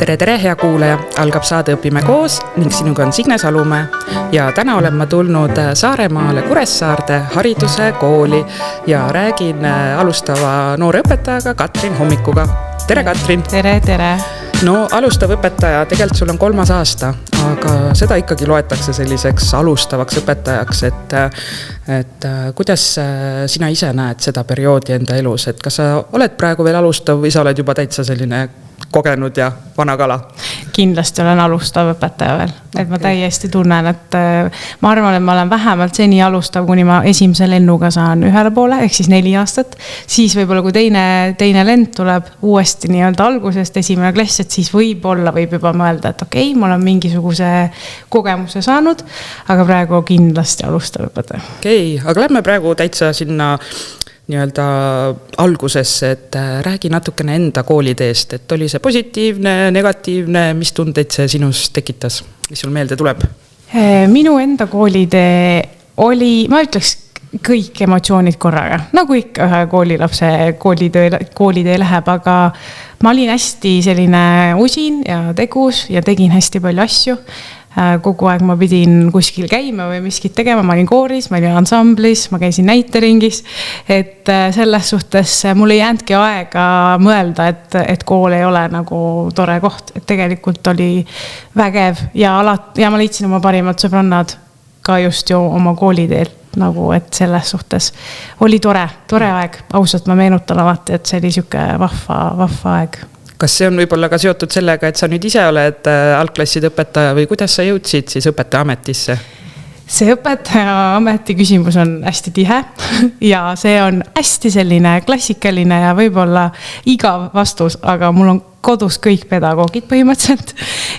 tere, hea kuulaja! Algab saade Õpime koos ning sinuga on Signe Salumäe. Ja täna olen ma tulnud Saaremaale Kuressaarde hariduse kooli ja räägin alustava noore õpetajaga Katrin Hommikuga. Tere, Katrin! Tere! No alustav õpetaja, tegelikult sul on 3. aasta, aga seda ikkagi loetakse selliseks alustavaks õpetajaks, et kuidas sina ise näed seda perioodi enda elus, et kas sa oled praegu veel alustav või sa oled juba täitsa selline kogenud ja vana kala? Kindlasti olen alustav õpetaja veel, et ma täiesti tunnen, et ma arvan, et ma olen vähemalt seni alustav, kuni ma esimese lennuga saan ühele poole, ehk siis 4 aastat. Siis võib-olla, kui teine lend tuleb uuesti nii-öelda algusest, esimene klass, et siis võib juba mõelda, et okei, ma olen mingisuguse kogemuse saanud, aga praegu kindlasti alustav õpetaja. Okei, aga lähme praegu täitsa sinna nii-öelda algusesse, et räägi natukene enda kooliteest, et oli see positiivne, negatiivne, mis tundeid see sinus tekitas, mis sul meelde tuleb? Minu enda koolitee oli, ma ütleks, kõik emotsioonid korraga, nagu ikka ühe koolilapse koolitee läheb, aga ma olin hästi selline usin ja tegus ja tegin hästi palju asju. Kogu aeg ma pidin kuskil käima või miskit tegema, ma olin kooris, ma olin ansamblis, ma käisin näiteringis, et selles suhtes mul ei jäänudki aega mõelda, et kool ei ole nagu tore koht, et tegelikult oli vägev ja ma leidsin oma parimad sõbrannad ka just ju oma kooliteel, nagu et selles suhtes oli tore aeg, ausalt ma meenutan alati, et see oli siuke vahva aeg. Kas see on võib-olla ka seotud sellega, et sa nüüd ise oled algklasside õpetaja või kuidas sa jõudsid siis õpetaja ametisse? See õpetaja ameti küsimus on hästi tihe ja see on hästi selline klassikaline ja võib-olla igav vastus, aga mul on kodus kõik pedagoogid põhimõtteliselt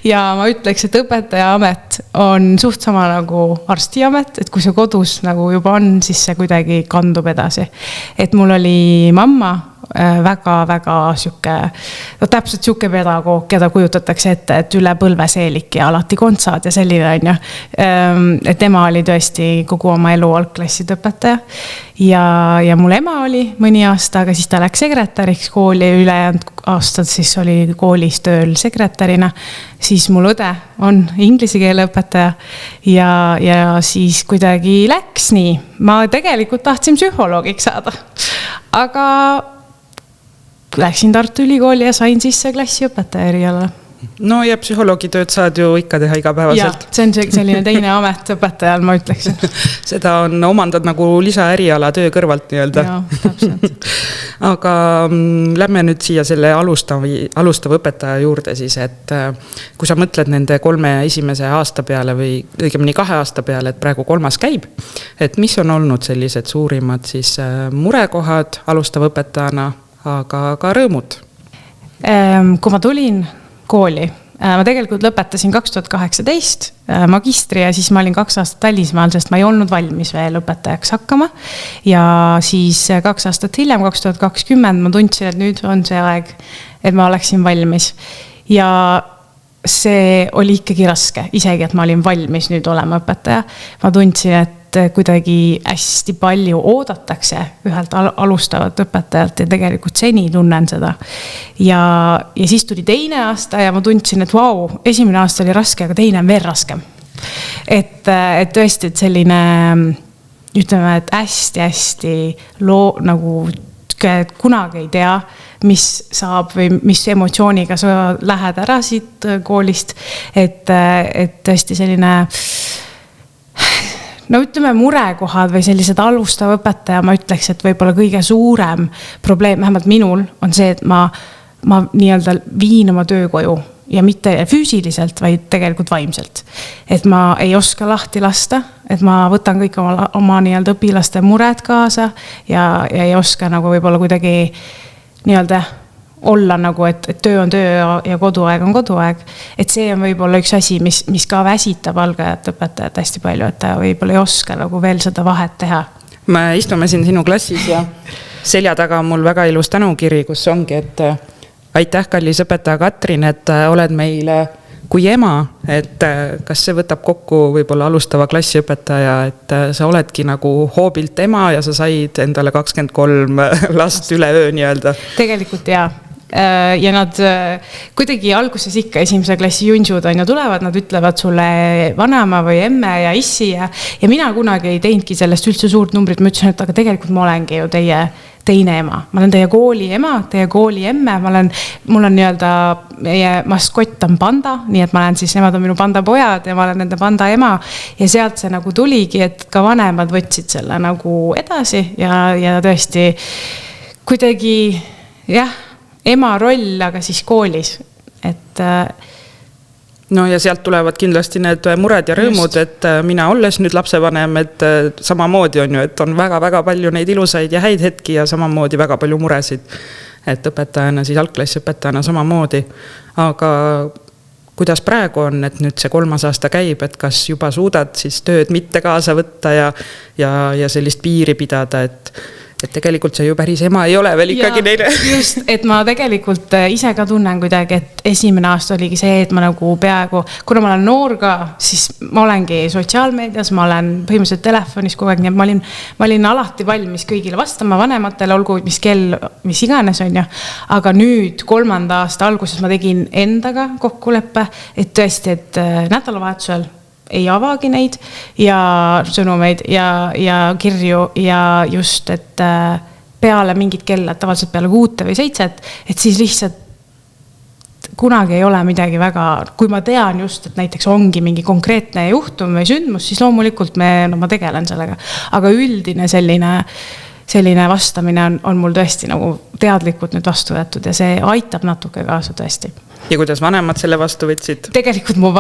ja ma ütleks, et õpetaja amet on suht sama nagu arstiamet, et kui see kodus nagu juba on, siis see kuidagi kandub edasi. Et mul oli mamma väga siuke, täpselt siuke pedagoog, keda kujutatakse ette, et üle põlve seelik ja alati kontsad ja selline on ju. Et tema oli tõesti kogu oma elu algklasside õpetaja ja mul ema oli mõni aasta, aga siis ta läks sekretäriks kooli ja ülejäänud aastad siis oli koolis tööl sekretärina, siis mul õde on inglise keele õpetaja ja siis kuidagi läks nii. Ma tegelikult tahtsin psühholoogiks saada, aga läksin Tartu Ülikooli ja sain sisse klassiõpetaja erialale. No ja psühholoogitööd saad ju ikka teha igapäevaselt. Ja, see on selline teine amet õpetajal, ma ütleksin. Seda on omandad nagu lisaäriala töö kõrvalt nii-öelda. Ja, täpselt. Aga lähme nüüd siia selle alustava õpetaja juurde siis, et kui sa mõtled nende 3 esimese aasta peale või õigemini 2 aasta peale, et praegu 3. käib, et mis on olnud sellised suurimad siis murekohad alustava õpetajana, aga ka rõõmud? Kui ma tulin kooli, ma tegelikult lõpetasin 2018 magistri ja siis ma olin 2 aastat välismaal, sest ma ei olnud valmis veel õpetajaks hakkama ja siis 2 aastat hiljem, 2020 ma tundsin, et nüüd on see aeg, et ma oleksin valmis ja see oli ikkagi raske, isegi et ma olin valmis nüüd olema õpetaja. Ma tundsin, et kuidagi hästi palju oodatakse ühelt alustavat õpetajalt ja tegelikult seni tunnen seda. Ja siis tuli teine aasta ja ma tundsin, et esimene aasta oli raske, aga teine on veel raskem. Et tõesti, et selline, ütleme, et hästi nagu kunagi ei tea, mis saab või mis emotsiooniga sa lähed ära siit koolist, et tõesti selline no ütleme murekohad või sellised alustav õpetaja, ma ütleks, et võib-olla kõige suurem probleem, vähemalt minul, on see, et ma nii-öelda viin oma töökoju ja mitte füüsiliselt, vaid tegelikult vaimselt. Et ma ei oska lahti lasta, et ma võtan kõik oma nii-öelda õpilaste mured kaasa ja ei oska nagu võib-olla kuidagi nii-öelda olla nagu, et töö on töö ja koduaeg on koduaeg. Et see on võib-olla üks asi, mis ka väsitab algajat õpetajat hästi palju, et ta võib-olla ei oska nagu veel seda vahet teha. Me istume siin sinu klassis ja selja taga on mul väga ilus tänukiri, kus ongi, et aitäh, kallis õpetaja Katrin, et oled meile kui ema, et kas see võtab kokku võib-olla alustava klassiõpetaja, et sa oledki nagu hoobilt ema ja sa said endale 23 last üle öö nii-öelda. Tegelikult jaa. ja nad kuidagi alguses ikka esimese klassi junžud on ju tulevad, nad ütlevad sulle vanema või emme ja issi ja mina kunagi ei teinudki sellest üldse suurt numbrit, ma ütlesin, et aga tegelikult ma olengi ju teie teine ema, ma olen teie kooli ema, teie kooli emme, mul on nii-öelda, meie maskott on panda, nii et ma olen siis, nemad on minu panda pojad ja ma olen nende panda ema ja sealt see nagu tuligi, et ka vanemad võtsid selle nagu edasi ja tõesti kuidagi jah, ema roll, aga siis koolis, et no ja sealt tulevad kindlasti need mured ja rõõmud, et mina olles nüüd lapsevanem, et samamoodi on ju, et on väga-väga palju neid ilusaid ja häid hetki ja samamoodi väga palju muresid, et õpetajana, siis algklassiõpetajana samamoodi, aga kuidas praegu on, et nüüd see 3. aasta käib, et kas juba suudad siis tööd mitte kaasa võtta ja sellist piiri pidada, et tegelikult see ju päris ema ei ole veel ikkagi neile. Just, et ma tegelikult ise ka tunnen kuidagi, et esimene aasta oligi see, et ma nagu peaaegu, kuna ma olen noor ka, siis ma olengi sotsiaalmeedias, ma olen põhimõtteliselt telefonis kogu aeg, nii et ma olin alati valmis kõigile vastama vanematele, olgu mis kell, mis iganes on ju. Aga nüüd 3. aasta alguses ma tegin endaga kokkuleppe, et tõesti, et nädalavahetusel ei avagi neid ja sõnumeid ja kirju ja just, et peale mingit kella, tavaliselt peale 6 või 7, et siis lihtsalt kunagi ei ole midagi väga, kui ma tean just, et näiteks ongi mingi konkreetne juhtum või sündmus, siis loomulikult ma tegelen sellega. Aga üldine selline vastamine on mul tõesti nagu teadlikult nüüd vastu võetud ja see aitab natuke kaasa tõesti. Ja kuidas vanemad selle vastu võtsid? Tegelikult mu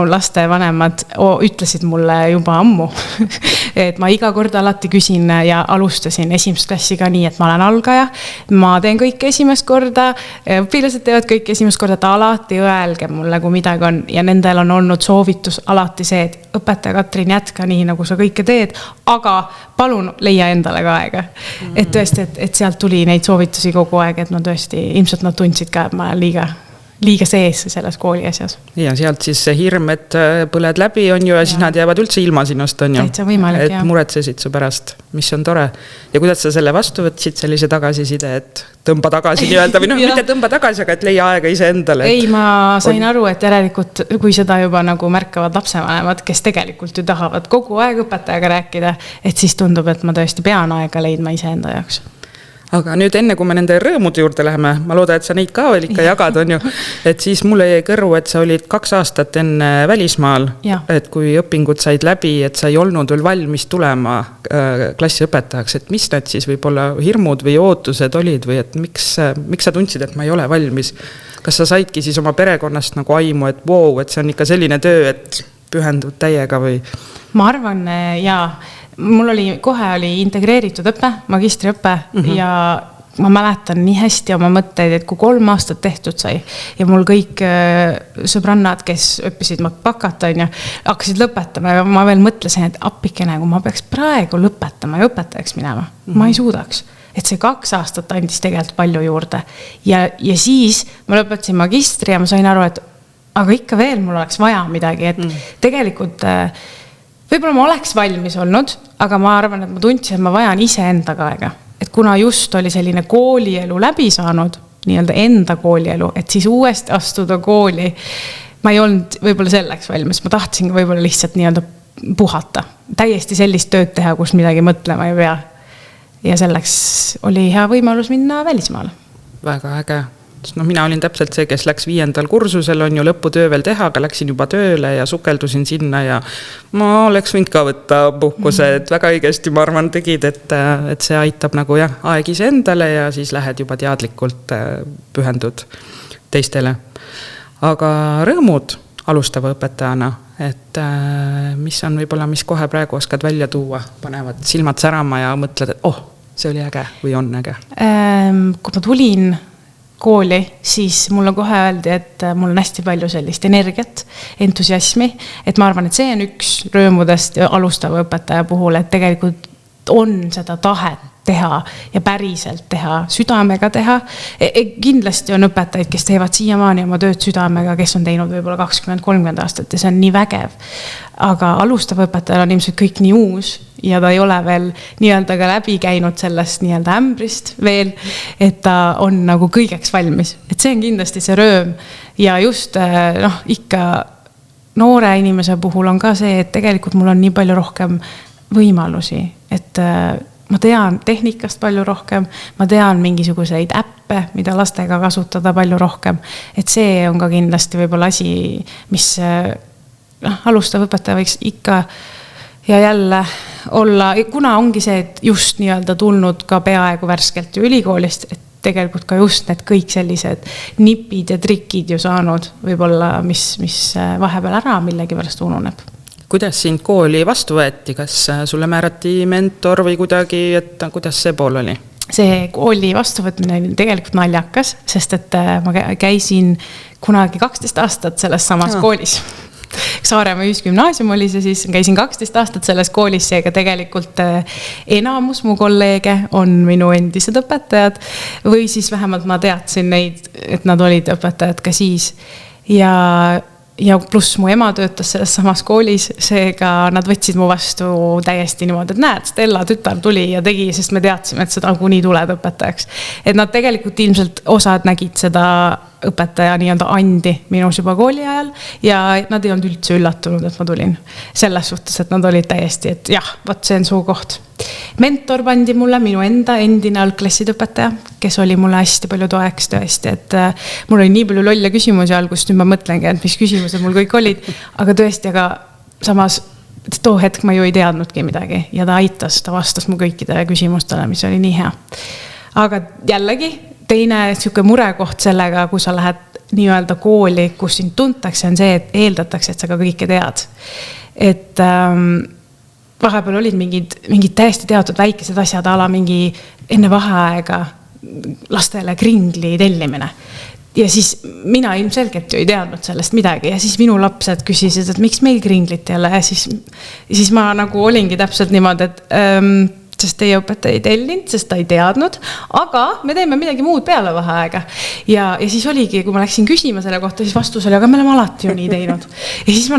laste vanemad ütlesid mulle juba ammu, et ma iga kord alati küsin ja alustasin esimest klassi ka nii, et ma olen algaja, ma teen kõik esimest korda, õpilased teevad kõik esimest korda, et alati öelge mulle, kui midagi on ja nendel on olnud soovitus alati see, et õpetaja Katrin jätka nii, nagu sa kõike teed, aga palun leia endale ka aega. Et tõesti, et sealt tuli neid soovitusi kogu aeg, et nad tõesti, ilmselt nad tundsid ka, et ma liiga sees selles kooli asjas. Ja sealt siis see hirm, et põled läbi on ju ja siis nad jäävad üldse ilma sinust on ju. Täitsa võimalik, et muretsesid su pärast, mis on tore. Ja kuidas sa selle vastu võtsid sellise tagasiside, et tõmba tagasi nii-öelda või mitte tõmba tagasi, aga et leia aega ise endale. Ei, ma sain aru, et järelikult, kui seda juba nagu märkavad lapsevanemad, kes tegelikult ju tahavad kogu aeg õpetajaga rääkida, et siis tundub, et ma tõesti pean aega leidma ise enda jaoks. Aga nüüd enne, kui me nende rõõmude juurde läheme, ma loodan, et sa neid ka veel ikka jagad, on ju, et siis mulle jäi kõrvu, et sa olid 2 aastat enne välismaal, et kui õpingud said läbi, et sa ei olnud veel valmis tulema klassiõpetajaks, et mis need siis võib-olla hirmud või ootused olid või et miks sa tundsid, et ma ei ole valmis? Kas sa saidki siis oma perekonnast nagu aimu, et wow, et see on ikka selline töö, et pühendud täiega või? Ma arvan, mul kohe oli integreeritud õppe, magistriõppe ja ma mäletan nii hästi oma mõtteid, et kui 3 aastat tehtud sai ja mul kõik sõbrannad, kes õppisid bakat, hakkasid lõpetama ja ma veel mõtlesin, et appikene, kui ma peaks praegu lõpetama ja õpetajaks minema, ma ei suudaks. Et see 2 aastat andis tegelikult palju juurde ja siis ma lõpetasin magistri ja ma sain aru, et aga ikka veel mul oleks vaja midagi, et tegelikult võib-olla ma oleks valmis olnud, aga ma arvan, et ma tundsin, et ma vajan ise endaga aega. Et kuna just oli selline koolielu läbi saanud, nii-öelda enda koolielu, et siis uuesti astuda kooli, ma ei olnud võib-olla selleks valmis, ma tahtsin võib-olla lihtsalt nii-öelda puhata. Täiesti sellist tööd teha, kus midagi mõtlema ei pea. Ja selleks oli hea võimalus minna välismaale. Väga äge. No, mina olin täpselt see, kes läks 5. kursusel, on ju lõputöö veel teha, aga läksin juba tööle ja sukeldusin sinna ja ma oleks võinud ka võtta puhkuse, et väga õigesti, ma arvan, tegid, et see aitab nagu aeg ise endale ja siis lähed juba teadlikult pühendud teistele. Aga rõõmud alustava õpetajana, et mis on võib-olla, mis kohe praegu oskad välja tuua, panevad silmad särama ja mõtled, et see oli äge või on äge? Kui ma tulin kooli, siis mulle kohe öeldi, et mul on hästi palju sellist energiat, entusiasmi, et ma arvan, et see on üks rõõmudest alustava õpetaja puhul, et tegelikult on seda tahet teha ja päriselt teha, südamega teha. Kindlasti on õpetajaid, kes teevad siiamaani oma tööd südamega, kes on teinud võib-olla 20-30 aastat ja see on nii vägev. Aga alustav õpetajal on ilmselt kõik nii uus ja ta ei ole veel nii-öelda ka läbi käinud sellest nii-öelda ämbrist veel, et ta on nagu kõigeks valmis. Et see on kindlasti see rööm ja just ikka noore inimese puhul on ka see, et tegelikult mul on nii palju rohkem võimalusi, et ma tean tehnikast palju rohkem, ma tean mingisuguseid äppe, mida lastega kasutada palju rohkem. Et see on ka kindlasti võib-olla asi, mis alustav õpetaja võiks ikka ja jälle olla, kuna ongi see, et just nii-öelda tulnud ka peaaegu värskelt ju ülikoolist, et tegelikult ka just need kõik sellised nipid ja trikid ju saanud võib-olla, mis vahepeal ära millegi pärast ununeb. Kuidas sind kooli vastu võeti? Kas sulle määrati mentor või kuidagi, et kuidas see pool oli? See kooli vastuvõtmine oli tegelikult naljakas, sest et ma käisin kunagi 12 aastat selles samas koolis. Saaremaa Ühisgümnaasium oli see siis, käisin 12 aastat selles koolis, seega tegelikult enamus mu kolleege on minu endised õpetajad või siis vähemalt ma teadsin neid, et nad olid õpetajad ka siis ja pluss mu ema töötas selles samas koolis, seega nad võtsid mu vastu täiesti niimoodi, et näed, Stella tütar tuli ja tegi, sest me teadsime, et seda kuni tuled õpetajaks. Et nad tegelikult ilmselt osad nägid seda õpetaja nii-öelda andi minus juba kooli ajal ja nad ei olnud üldse üllatunud, et ma tulin. Selles suhtes, et nad olid täiesti, et jah, võt see on suu koht. Mentor pandi mulle minu enda endine algklassid õpetaja, kes oli mulle hästi palju toeks tõesti, et mul oli nii palju lolle küsimusi algust, nüüd ma mõtlengi, et mis küsimused mul kõik olid, aga tõesti, aga samas too hetk ma ju ei teadnudki midagi ja ta aitas, ta vastas mu kõikidele küsimustele, mis oli nii hea. Aga jällegi, teine siuke murekoht sellega, kui sa lähed nii-öelda kooli, kus sind tuntakse, on see, et eeldatakse, et sa ka kõike tead. Et vahepeal olid mingid täiesti teatud väikesed asjad ala mingi enne vaheaega lastele kringli tellimine. Ja siis mina ilmselgelt ju ei teadnud sellest midagi ja siis minu lapsed küsisid, et miks meil kringlit ei ole ja siis ma nagu olingi täpselt niimoodi, et sest teie õpetaja ei tellinud, sest ta ei teadnud, aga me teeme midagi muud peale vaheaega. Ja siis oligi, kui ma läksin küsima selle kohta, siis vastus oli, aga me oleme alati ju nii teinud. Ja siis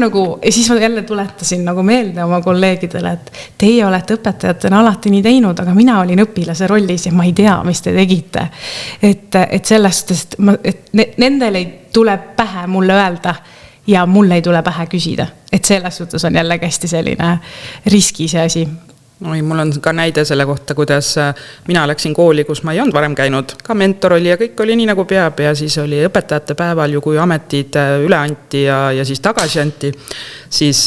ma jälle tuletasin nagu meelde oma kolleegidele, et teie olete õpetajatena alati nii teinud, aga mina olin õpilase rollis ja ma ei tea, mis te tegite. Et sellest, et nendel ei tule pähe mulle öelda ja mulle ei tule pähe küsida. Et selles suhtes on jälle hästi selline riski see asi. Mul on ka näide selle kohta, kuidas mina läksin kooli, kus ma ei olnud varem käinud. Ka mentor oli ja kõik oli nii nagu peab ja siis oli õpetajate päeval ju, kui ametid üle anti ja siis tagasi anti, siis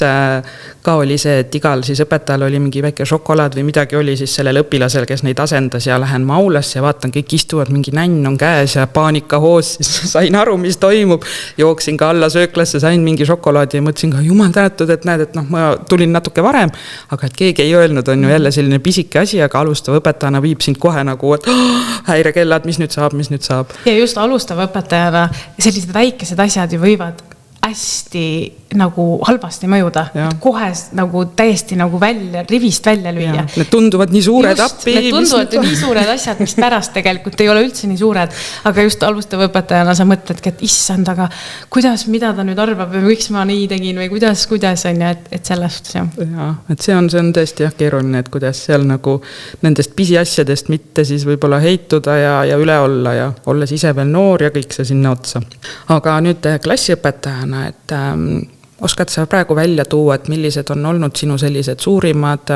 ka oli see, et igal siis õpetajal oli mingi väike šokolaad või midagi oli siis sellel õpilasel, kes neid asendas ja lähen maulasse ja vaatan, kõik istuvad, mingi nänn on käes ja paanika hoos, siis sain aru, mis toimub. Jooksin ka alla sööklasse, sain mingi šokolaadi ja mõtlesin ka, jumal tänatud, et näed, et ma tulin natuke varem, aga et keegi ei öelnud, on ju jälle selline pisike asi, aga alustav õpetajana viib sind kohe nagu, et häirekellad, mis nüüd saab. Ja just alustav õpetajana sellised väikesed asjad ju võivad hästi nagu halvasti mõjuda, et kohe nagu täiesti nagu rivist välja lüüa. Need tunduvad nii suured appi. Need tunduvad nii suured asjad, mis pärast tegelikult ei ole üldse nii suured, aga just alustav õpetajana sa mõtledki, et issand, aga mida ta nüüd arvab või miks ma nii tegin või kuidas on ja et sellest jah. Ja, et see on tõesti keeruline, et kuidas seal nagu nendest pisiasjadest mitte siis võib-olla heituda ja üle olla ja olles ise veel noor ja kõik see sinna otsa. Aga nüüd klassiõpetajana, et oskad sa praegu välja tuua, et millised on olnud sinu sellised suurimad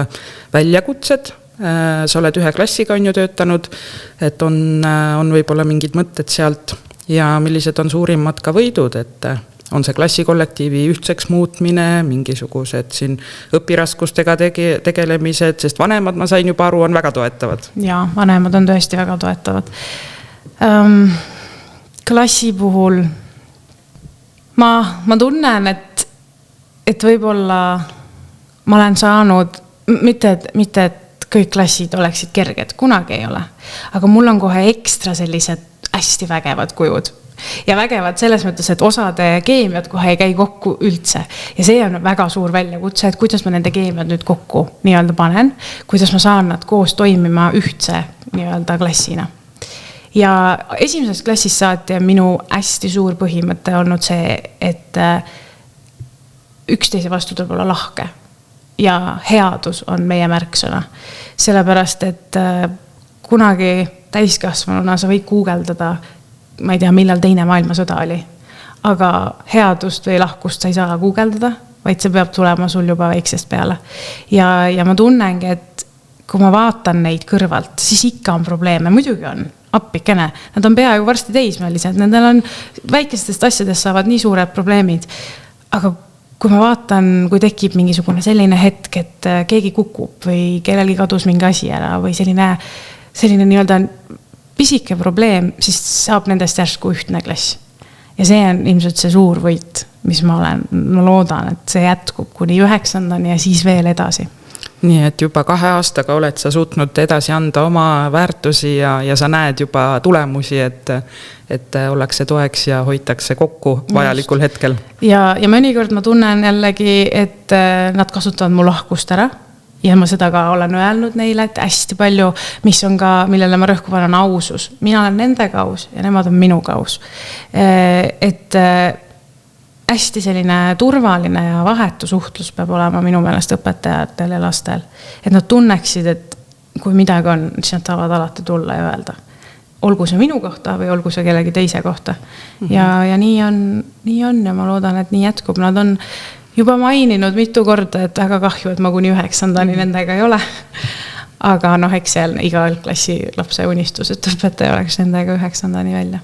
väljakutsed? Sa oled ühe klassiga on ju töötanud, et on võib-olla mingid mõtted sealt ja millised on suurimad ka võidud, et on see klassikollektiivi ühtseks muutmine, mingisugused siin õpiraskustega tegelemised, sest vanemad, ma sain juba aru, on väga toetavad. Ja, vanemad on tõesti väga toetavad. Klassi puhul ma tunnen, et võib-olla ma olen saanud, mitte et kõik klassid oleksid kerged, kunagi ei ole, aga mul on kohe ekstra sellised hästi vägevad kujud. ja vägevad selles mõttes, et osade keemiad kohe ei käi kokku üldse. Ja see on väga suur väljakutse, et kuidas ma nende keemiad nüüd kokku nii-öelda panen, kuidas ma saan nad koos toimima ühtse nii-öelda klassina. Ja esimesest klassist saati on minu hästi suur põhimõte olnud see, et üksteise vastu tuleb olla lahke ja headus on meie märksõna. Sellepärast, et kunagi täiskasvanuna sa võid guugeldada, ma ei tea, millal teine maailmasõda oli, aga headust või lahkust sa ei saa guugeldada, vaid see peab tulema sul juba väiksest peale. Ja ma tunnengi, et kui ma vaatan neid kõrvalt, siis ikka on probleeme, muidugi on appikene, nad on peaaegu varsti teismelised, nendel on väikestest asjadest saavad nii suured probleemid, aga kui ma vaatan, kui tekib mingisugune selline hetk, et keegi kukub või kellelgi kadus mingi asi ära või selline nii-öelda pisike probleem, siis saab nendest järsku ühtne klass. Ja see on ilmselt see suur võit, mis ma loodan, et see jätkub kuni 9. ja siis veel edasi. Nii et juba 2 aastaga oled sa suutnud edasi anda oma väärtusi ja sa näed juba tulemusi, et ollakse toeks ja hoitakse kokku vajalikul hetkel. Ja mõnikord ma tunnen jällegi, et nad kasutavad mu lahkust ära. Ja ma seda ka olen öelnud neile, et hästi palju, mis on ka, millele ma rõhku panen, ausus. Mina olen nendega aus ja nemad on minuga aus. Et hästi selline turvaline ja vahetu suhtlus peab olema minu meelest õpetajatel ja lastel. Et nad tunneksid, et kui midagi on, siis nad saavad alati tulla ja öelda. Olgu see minu kohta või olgu see kellegi teise kohta. Ja nii on ja ma loodan, et nii jätkub. Nad on juba maininud mitu korda, et väga kahju, et ma kuni 9. nendega ei ole. Aga eks see on iga klassi lapse unistus, et õpetaja oleks nendega 9. välja.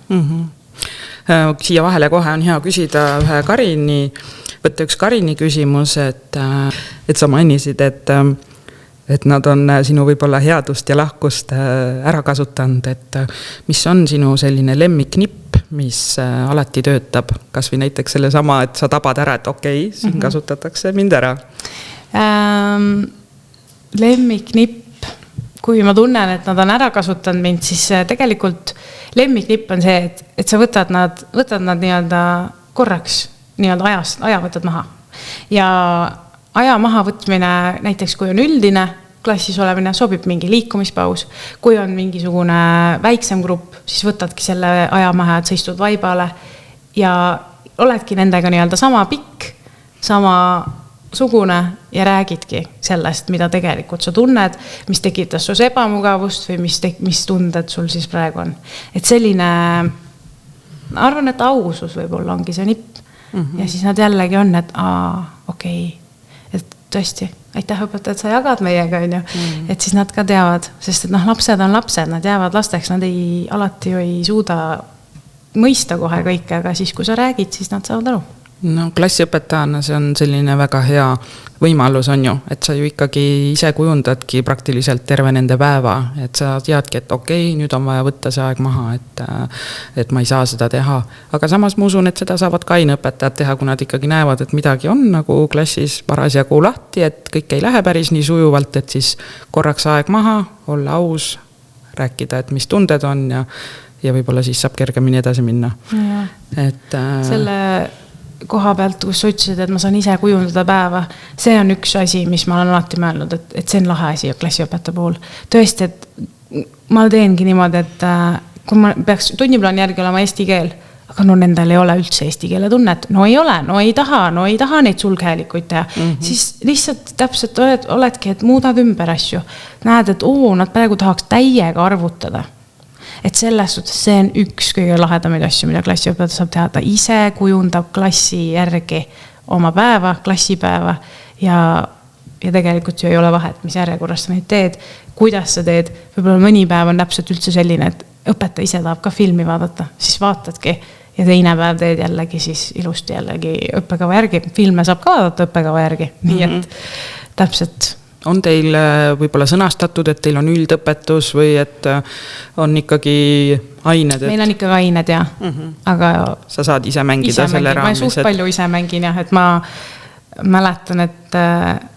Siia vahele kohe on hea küsida võtta üks Karini küsimus, et sa mainisid, et nad on sinu võib-olla headust ja lahkust ära kasutanud, et mis on sinu selline lemmiknipp, mis alati töötab, kas või näiteks selle sama, et sa tabad ära, et okei, siin kasutatakse mind ära. Lemmiknipp, kui ma tunnen, et nad on ära kasutanud mind, siis tegelikult lemmiknipp on see, et sa võtad nad nii-öelda korraks nii-öelda aja võtad maha. Ja aja maha võtmine, näiteks kui on üldine klassis olemine, sobib mingi liikumispaus. Kui on mingisugune väiksem grupp, siis võtadki selle aja maha, et sa istud vaibale ja oledki nendega nii-öelda sama pikk, sama sugune ja räägidki sellest, mida tegelikult sa tunned, mis tekitas sus ebamugavust või mis tunded sul siis praegu on. Et selline, arvan, et ausus võib-olla ongi see nipp. Ja siis nad jällegi on, et okei, et tõesti, aitäh õpetajad, sa jagad meiega, et siis nad ka teavad, sest et lapsed on lapsed, nad jäävad lasteks, nad alati ju ei suuda mõista kohe kõike, aga siis, kui sa räägid, siis nad saavad aru. No klassiõpetajana see on selline väga hea võimalus on ju, et sa ju ikkagi ise kujundadki praktiliselt terve nende päeva, et sa teadki, et okei, nüüd on vaja võtta see aeg maha, et ma ei saa seda teha. Aga samas ma usun, et seda saavad ka aineõpetajad teha, kui nad ikkagi näevad, et midagi on nagu klassis parasjagu lahti, et kõik ei lähe päris nii sujuvalt, et siis korraks aeg maha, olla aus, rääkida, et mis tunded on ja võib-olla siis saab kergemini edasi minna. Selle koha pealt, kus sa ütlesid, et ma saan ise kujundada päeva, see on üks asi, mis ma olen alati mõelnud, et see on lahe asi klassiõpetaja puhul. Tõesti, et ma teengi niimoodi, et kui ma peaks tunniplaani järgi olema eesti keel, aga nendel ei ole üldse eesti keele tunnet, ei ole, ei taha neid sulghäälikuid teha, siis lihtsalt täpselt oledki, et muudad ümber asju. Näed, et nad praegu tahaks täiega arvutada. Et selles suhtes see on üks kõige lahedamaid asju, mida klassiõpetaja saab teha. Ta ise kujundab klassi järgi oma päeva, klassipäeva ja tegelikult ju ei ole vahet, mis järjekorras sa neid teed, kuidas sa teed. Võib-olla mõni päev on täpselt üldse selline, et õpetaja ise tahab ka filmi vaadata, siis vaatadki ja teine päev teed jällegi siis ilusti jällegi õppekava järgi. Filme saab ka vaadata õppekava järgi, nii et täpselt. On teil võib-olla sõnastatud, et teil on üldõpetus või et on ikkagi ained? Meil on ikkagi ained, jah. Aga sa saad ise mängida selle raamis? Ma suht palju ise mängin, jah, et ma mäletan, et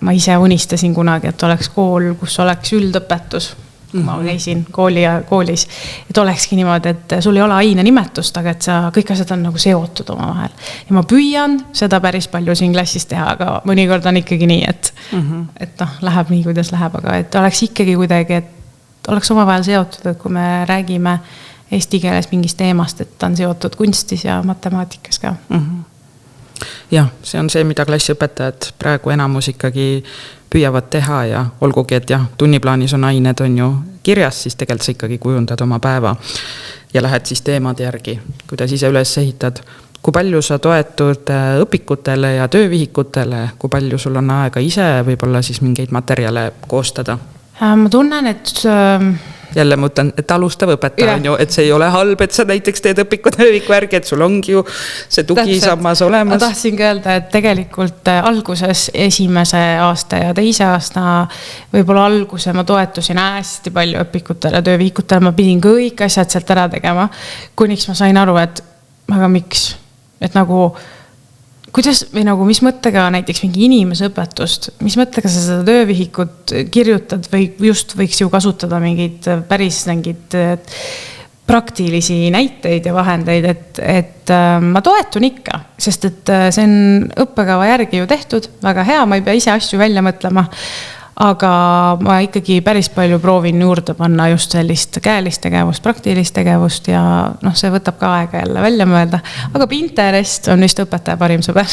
ma ise unistasin kunagi, et oleks kool, kus oleks üldõpetus. kui ma käisin koolis, et olekski niimoodi, et sul ei ole aine nimetust, aga et kõik asjad on nagu seotud omavahel. Ja ma püüan seda päris palju siin klassis teha, aga mõnikord on ikkagi nii, et läheb nii, kuidas läheb, aga et oleks ikkagi kuidagi, et oleks omavahel seotud, et kui me räägime eesti keeles mingist teemast, et ta on seotud kunstis ja matemaatikas ka. Jah, see on see, mida klassiõpetajad praegu enamus ikkagi püüavad teha ja olgugi, et jah, tunniplaanis on ained on ju kirjas, siis tegelikult sa ikkagi kujundad oma päeva ja lähed siis teemade järgi, kuidas ise üles ehitad. Kui palju sa toetud õpikutele ja töövihikutele, kui palju sul on aega ise võib-olla siis mingeid materjale koostada? Ma tunnen, et jälle ma ütlen, et alustav õpetaja on ju, et see ei ole halb, et sa näiteks teed õpikutööviku järgi, et sul ongi ju see tugisammas olemas. Ma tahtsingi öelda, et tegelikult alguses esimese aasta ja teise aasta võib-olla alguse ma toetusin hästi palju õpikutele, töövihikutele, ma pidin kõik asjad sealt ära tegema, kuniks ma sain aru, et aga miks, et nagu kuidas või nagu mis mõttega näiteks mingi inimese õpetust, mis mõttega sa seda töövihikut kirjutad või just võiks ju kasutada mingid päris mingid praktilisi näiteid ja vahendeid, et ma toetun ikka, sest et see on õppekava järgi ju tehtud, väga hea, ma ei pea ise asju välja mõtlema, aga ma ikkagi päris palju proovin juurde panna just sellist käelist tegevust, praktilist tegevust ja see võtab ka aega jälle välja mõelda. Aga Pinterest on vist õpetaja parim sõber.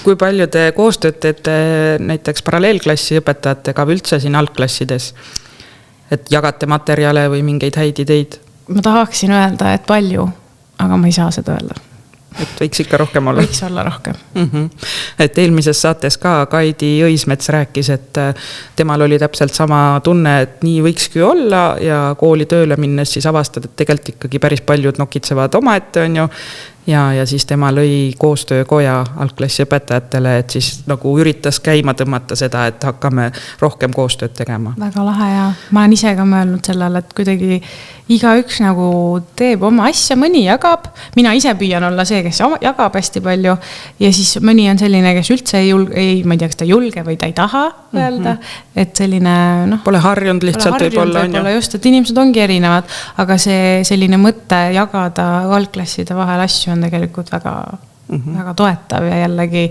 Kui palju te koostööd teete näiteks paralleelklassi õpetajatega või üldse siin algklassides? Et jagate materjale või mingeid häid ideid? Ma tahaksin öelda, et palju, aga ma ei saa seda öelda. Et võiks ikka rohkem olla. Võiks olla rohkem. Et eelmises saates ka Kaidi Õismets rääkis, et temal oli täpselt sama tunne, et nii võikski olla ja kooli tööle minnes siis avastad, et tegelikult ikkagi päris paljud nokitsevad omaette on ju. Ja siis tema lõi koostöökoja algklassi õpetajatele, et siis nagu üritas käima tõmmata seda, et hakkame rohkem koostööd tegema. Väga lahe ja ma olen ise ka mõelnud sellele, et kuidagi igaüks nagu teeb oma asja, mõni jagab. Mina ise püüan olla see, kes jagab hästi palju ja siis mõni on selline, kes üldse ma ei tea, kas ta julge või ta ei taha öelda, et selline Pole harjunud lihtsalt võib-olla. Just, et inimesed ongi erinevad, aga see selline mõte jagada algklasside vahel asju on tegelikult väga toetav ja jällegi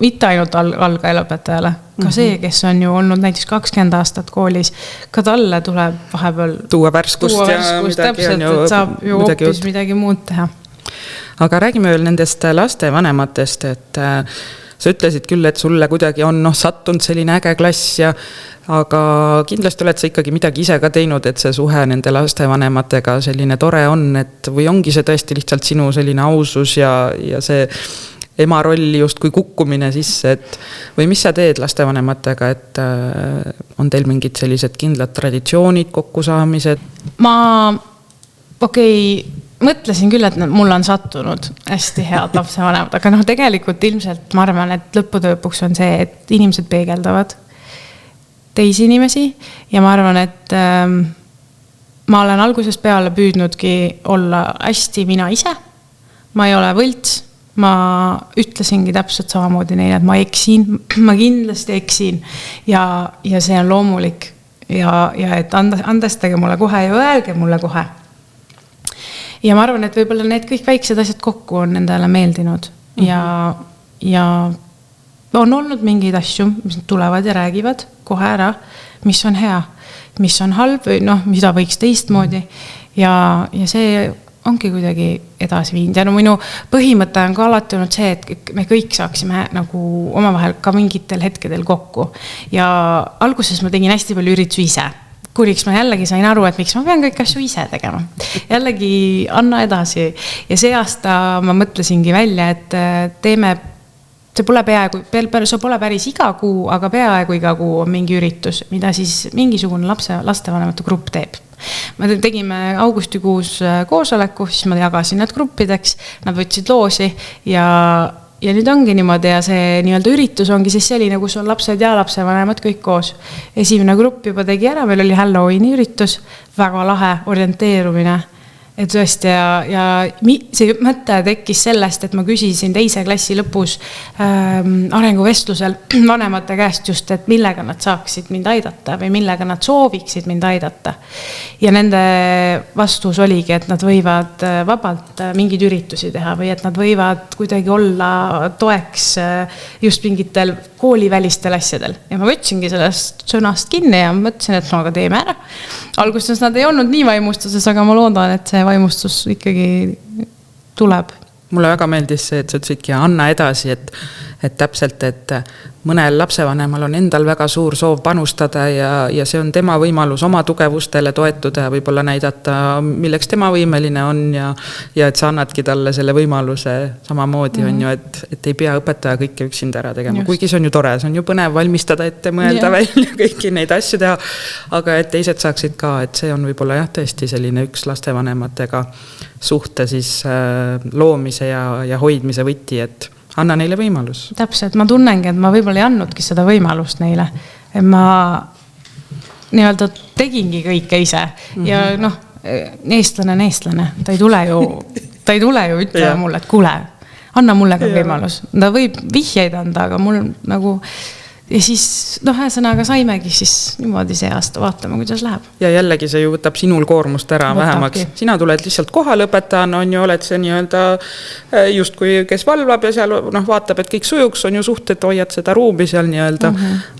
mitte ainult algajalõpetajale, ka see, kes on ju olnud näiteks 20 aastat koolis, ka talle tuleb vahepeal tuua värskust ja täpselt, et saab ju hoopis midagi muud teha. Aga räägime veel nendest laste vanematest, et sa ütlesid küll, et sulle kuidagi on sattunud selline äge klass aga kindlasti oled sa ikkagi midagi ise ka teinud, et see suhe nende laste vanematega selline tore on, et või ongi see tõesti lihtsalt sinu selline ausus ja see ema rolli just kui kukkumine sisse, et või mis sa teed laste vanematega, et on teil mingid sellised kindlad traditsioonid, kokkusaamised? Ma mõtlesin küll, et mul on sattunud hästi head lapsevanemad, aga tegelikult ilmselt ma arvan, et lõputööpuks on see, et inimesed peegeldavad teisi inimesi ja ma arvan, et ma olen algusest peale püüdnudki olla hästi mina ise. Ma ei ole võlts, ma ütlesingi täpselt samamoodi neile, et ma eksin, ma kindlasti eksin ja see on loomulik ja et andestage mulle kohe ja öelge mulle kohe. Ja ma arvan, et võib-olla need kõik väiksed asjad kokku on nendele meeldinud ja on olnud mingeid asju, mis tulevad ja räägivad kohe ära, mis on hea, mis on halb või mida võiks teistmoodi ja see ongi kuidagi edasi viinud. Ja minu põhimõte on ka alati olnud see, et me kõik saaksime nagu omavahel ka mingitel hetkedel kokku ja alguses ma tegin hästi palju üritusi ise. Kuniks ma jällegi sain aru, et miks ma pean kõik asju ise tegema. Jällegi anna edasi ja see aasta ma mõtlesingi välja, et teeme see pole päris iga kuu, aga peaaegu iga kuu on mingi üritus, mida siis mingisugune lastevanemate grupp teeb. Me tegime augustikuus koosoleku, siis ma jagasin nad gruppideks, nad võtsid loosi ja nüüd ongi niimoodi ja see nii-öelda üritus ongi siis selline, kus on lapsed ja lapsevanemad kõik koos. Esimene grupp juba tegi ära, meil oli Halloweeni üritus, väga lahe orienteerumine et tõesti ja see mõte tekkis sellest, et ma küsisin teise klassi lõpus arenguvestlusel vanemate käest just, et millega nad saaksid mind aidata või millega nad sooviksid mind aidata. Ja nende vastus oligi, et nad võivad vabalt mingeid üritusi teha või et nad võivad kuidagi olla toeks just mingitel koolivälistel asjadel. Ja ma võtsingi sellest sõnast kinni ja mõtlesin, et no aga teeme ära. Alguses nad ei olnud nii vaimustuses, aga ma loodan, et see vaimustus ikkagi tuleb. Mulle väga meeldis see, et sa ütlesidki anna edasi, et täpselt, et mõnel lapsevanemal on endal väga suur soov panustada ja see on tema võimalus oma tugevustele toetuda ja võib-olla näidata, milleks tema võimeline on ja et sa annadki talle selle võimaluse samamoodi on ju, et ei pea õpetaja kõike üksinda ära tegema. Kuigi see on ju tore, see on ju põnev valmistada ette, mõelda välja kõiki neid asju teha, aga et teised saaksid ka, et see on võib-olla tõesti selline üks lastevanematega suhte siis loomise ja hoidmise võti, et anna neile võimalus. Täpselt, ma tunnengi, et ma võib-olla ei andnudki seda võimalust neile. Et ma nii-öelda tegingi kõike ise ja noh, eestlane, ta ei tule ju ütlema mulle, et kuule, anna mulle ka võimalus. Ta võib vihjeid anda, aga mul nagu ja siis ühesõnaga saimegi siis niimoodi see aasta, vaatame, kuidas läheb. Ja jällegi see ju võtab sinul koormust ära vähemaks. Sina tuled lihtsalt kohal õpetajana, on ju, oled see nii-öelda just kui kes valvab ja seal vaatab, et kõik sujuks, on ju suhted, hoiad seda ruumi seal nii-öelda,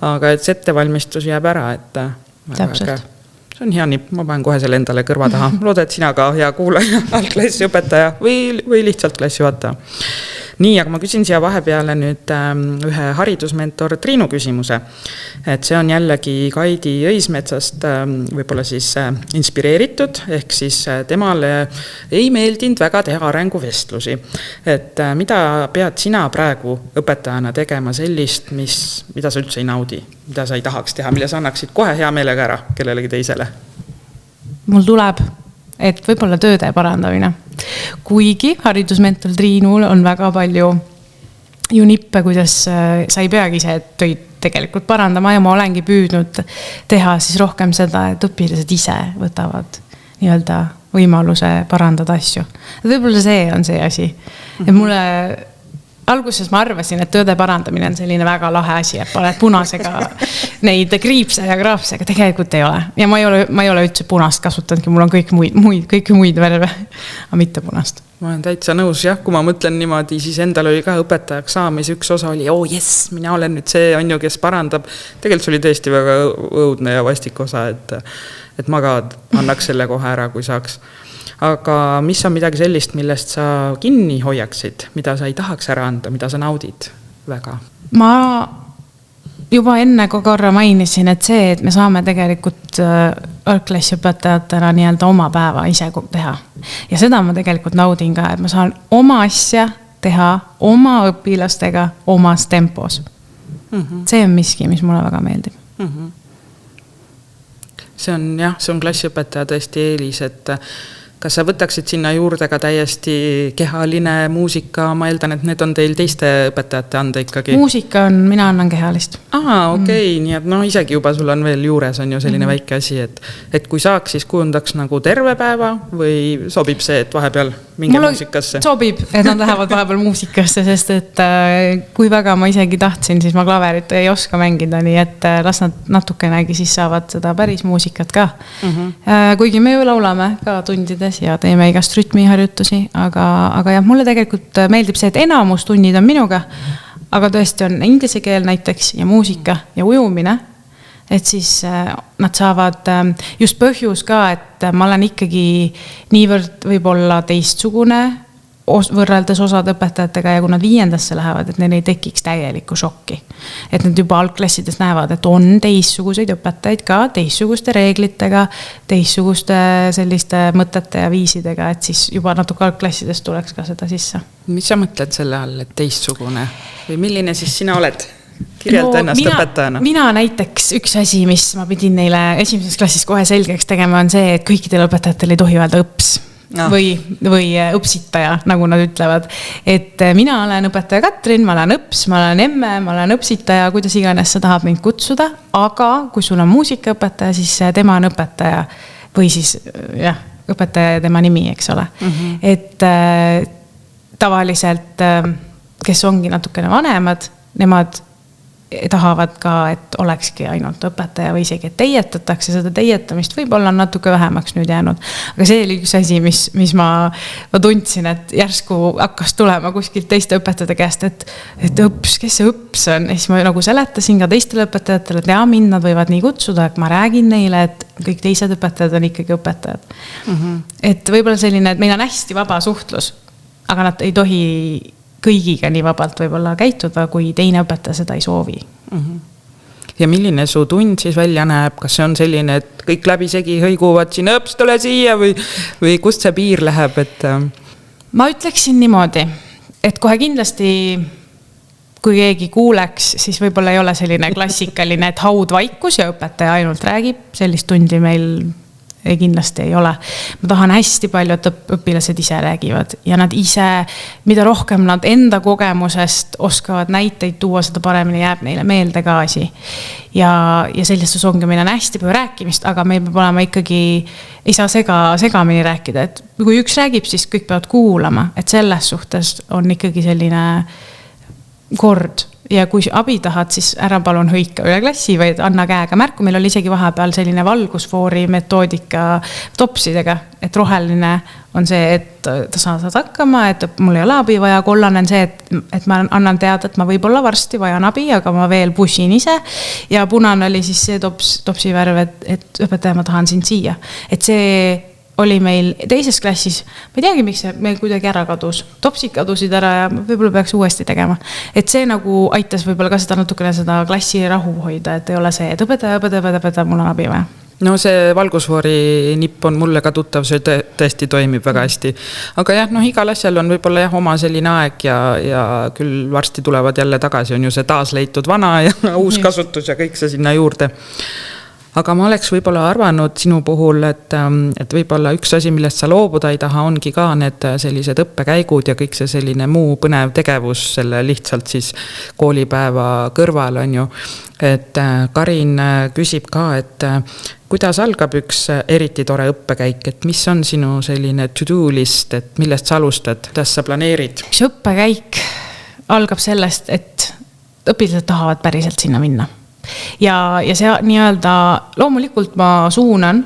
aga et see ettevalmistus jääb ära, et täpselt. See on hea nipp, ma panen kohe selle endale kõrva taha. Looda, et sina ka hea kuulaja, altklassi õpetaja või lihtsalt klassi vaata. Nii, aga ma küsin siia vahepeale nüüd ühe haridusmentor Triinu küsimuse. Et see on jällegi Kaidi Õismetsast võib-olla siis inspireeritud, ehk siis temale ei meeldinud väga teha arenguvestlusi. Et mida pead sina praegu õpetajana tegema sellist, mida sa üldse ei naudi, mida sa ei tahaks teha, mille sa annaksid kohe hea meelega ära kellelegi teisele? Mul tuleb, et võib-olla tööde parandamine. Kuigi haridusmentor Triinul on väga palju ju nippe, kuidas sa ei peagi ise töid tegelikult parandama ja ma olengi püüdnud teha siis rohkem seda, et õpilased ise võtavad nii-öelda võimaluse parandada asju. Võib-olla see on see asi. Et mulle alguses ma arvasin, et tööde parandamine on selline väga lahe asi, et paned punasega neid kriipse ja kraapse, aga tegelikult ei ole. Ja ma ei ole üldse punast kasutanud, mul on kõiki muid värve, aga mitte punast. Ma olen täitsa nõus, jah, kui ma mõtlen niimoodi, siis endal oli ka õpetajaks saamis, üks osa oli, mina olen nüüd see on ju, kes parandab. Tegelikult see oli tõesti väga õudne ja vastik osa, et ma ka annaks selle kohe ära, kui saaks. Aga mis on midagi sellist, millest sa kinni hoiaksid, mida sa ei tahaks ära anda, mida sa naudid väga? Ma juba enne korra mainisin, et see, et me saame tegelikult algklassi õpetajatena nii-öelda oma päeva ise teha. Ja seda ma tegelikult naudin ka, et ma saan oma asja teha oma õpilastega omas tempos. See on miski, mis mulle väga meeldib. See on klassiõpetaja tõesti eelis, et kas sa võtaksid sinna juurde ka täiesti kehaline muusika, ma eeldan, et need on teil teiste õpetajate anda ikkagi? Muusika on, mina annan kehalist. Okei, nii et isegi juba sul on veel juures on ju selline väike asi, et kui saaks, siis kujundaks nagu terve päeva või sobib see, et vahepeal minge muusikasse? Sobib, et nad lähevad vahepeal muusikasse, sest et kui väga ma isegi tahtsin, siis ma klaverit ei oska mängida, nii et las nad natukenegi siis saavad seda päris muusikat ka. Kuigi me ju laulame ka tundides ja teeme igast rütmiharjutusi, aga jah, mulle tegelikult meeldib see, et enamus tunnid on minuga, aga tõesti on inglise keel näiteks ja muusika ja ujumine, et siis nad saavad just põhjus ka, et ma olen ikkagi niivõrd võib-olla teistsugune võrreldes osad õpetajatega ja kui nad 5. lähevad, et neil ei tekiks täielikku šokki. Et nad juba algklassides näevad, et on teistsuguseid õpetajaid ka teistsuguste reeglitega, teistsuguste selliste mõtete ja viisidega, et siis juba natuke algklassides tuleks ka seda sisse. Mis sa mõtled selle all, et teistsugune? Või milline siis sina oled? Kirjelda ennast õpetajana. Mina näiteks üks asi, mis ma pidin neile esimeses klassis kohe selgeks tegema, on see, et kõikidel õpetajatel ei tohi öelda õps. Või õpsitaja, nagu nad ütlevad. Et mina olen õpetaja Katrin, ma olen õps, ma olen emme, ma olen õpsitaja, kuidas iganes sa tahab mind kutsuda, aga kui sul on muusikaõpetaja, siis tema on õpetaja või siis õpetaja ja tema nimi, eks ole. Et tavaliselt, kes ongi natukene vanemad, nemad tahavad ka, et olekski ainult õpetaja või isegi, et teietatakse, seda teijetamist võib-olla on natuke vähemaks nüüd jäänud. Aga see oli üks asi, mis ma tundsin, et järsku hakkas tulema kuskilt teiste õpetajate käest, et õps, kes see õps on? Ja siis ma nagu seletasin ka teistele õpetajatele, et ja mind nad võivad nii kutsuda, et ma räägin neile, et kõik teised õpetajad on ikkagi õpetajad. Et võib-olla selline, et meil on hästi vaba suhtlus, aga nad ei tohi kõigiga nii vabalt võib-olla käituda, kui teine õpetaja seda ei soovi. Ja milline su tund siis välja näeb? Kas see on selline, et kõik läbisegi hõiguvad siin, õps, tule siia või kust see piir läheb? Ma ütleksin niimoodi, et kohe kindlasti, kui keegi kuuleks, siis võib-olla ei ole selline klassikaline, et haudvaikus ja õpetaja ainult räägib. Sellist tundi meil kindlasti ei ole. Ma tahan hästi palju, et õpilased ise räägivad ja nad ise, mida rohkem nad enda kogemusest oskavad näiteid tuua, seda paremini jääb neile meelde ka asi. Ja sellistes ongi, meil on hästi palju rääkimist, aga meil peab olema ikkagi, ei saa segamini rääkida, et kui üks räägib, siis kõik peavad kuulama, et selles suhtes on ikkagi selline kord. Ja kui abi tahad, siis ära palun hõika üle klassi või anna käega märku. Meil oli isegi vahepeal selline valgusfoori metoodika topsidega, et roheline on see, et ta saad hakkama, et mul ei ole abi vaja, kollane on see, et ma annan teada, et ma võib-olla varsti vajan abi, aga ma veel pusin ise. Ja punane oli siis see topsi värv, et õpetaja, ma tahan sind siia. Et see oli meil teises klassis, ma ei teagi, miks see meil kuidagi ära kadus. Topsid kadusid ära ja võib-olla peaks uuesti tegema. Et see nagu aitas võib-olla ka seda natukene seda klassi rahu hoida, et ei ole see, et õpetaja, mul on abi vaja. No see valgusfoori nipp on mulle ka tuttav, see tõesti toimib väga hästi. Aga jah, igal asjal on võib-olla oma selline aeg ja küll varsti tulevad jälle tagasi, on ju see taasleitud vana ja uus kasutus ja kõik see sinna juurde. Aga ma oleks võib-olla arvanud sinu puhul, et võib-olla üks asi, millest sa loobuda ei taha, ongi ka need sellised õppekäigud ja kõik see selline muu põnev tegevus selle lihtsalt siis koolipäeva kõrval on ju. Et Karin küsib ka, et kuidas algab üks eriti tore õppekäik, et mis on sinu selline to-do list, et millest sa alustad, kuidas sa planeerid? Üks õppekäik algab sellest, et õpilased tahavad päriselt sinna minna. Ja see nii-öelda loomulikult ma suunan,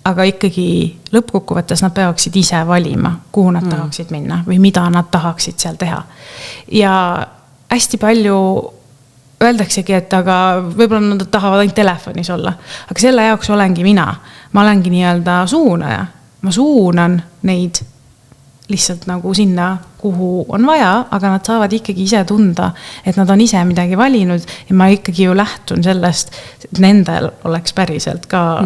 aga ikkagi lõppkokkuvõttes nad peaksid ise valima, kuhu nad tahaksid minna või mida nad tahaksid seal teha. Ja hästi palju öeldaksegi, et aga võib-olla nad tahavad ainult telefonis olla, aga selle jaoks olengi mina. Ma olengi nii-öelda suunaja. Ma suunan neid lihtsalt nagu sinna, kuhu on vaja, aga nad saavad ikkagi ise tunda, et nad on ise midagi valinud ja ma ikkagi ju lähtun sellest, et nendel oleks päriselt ka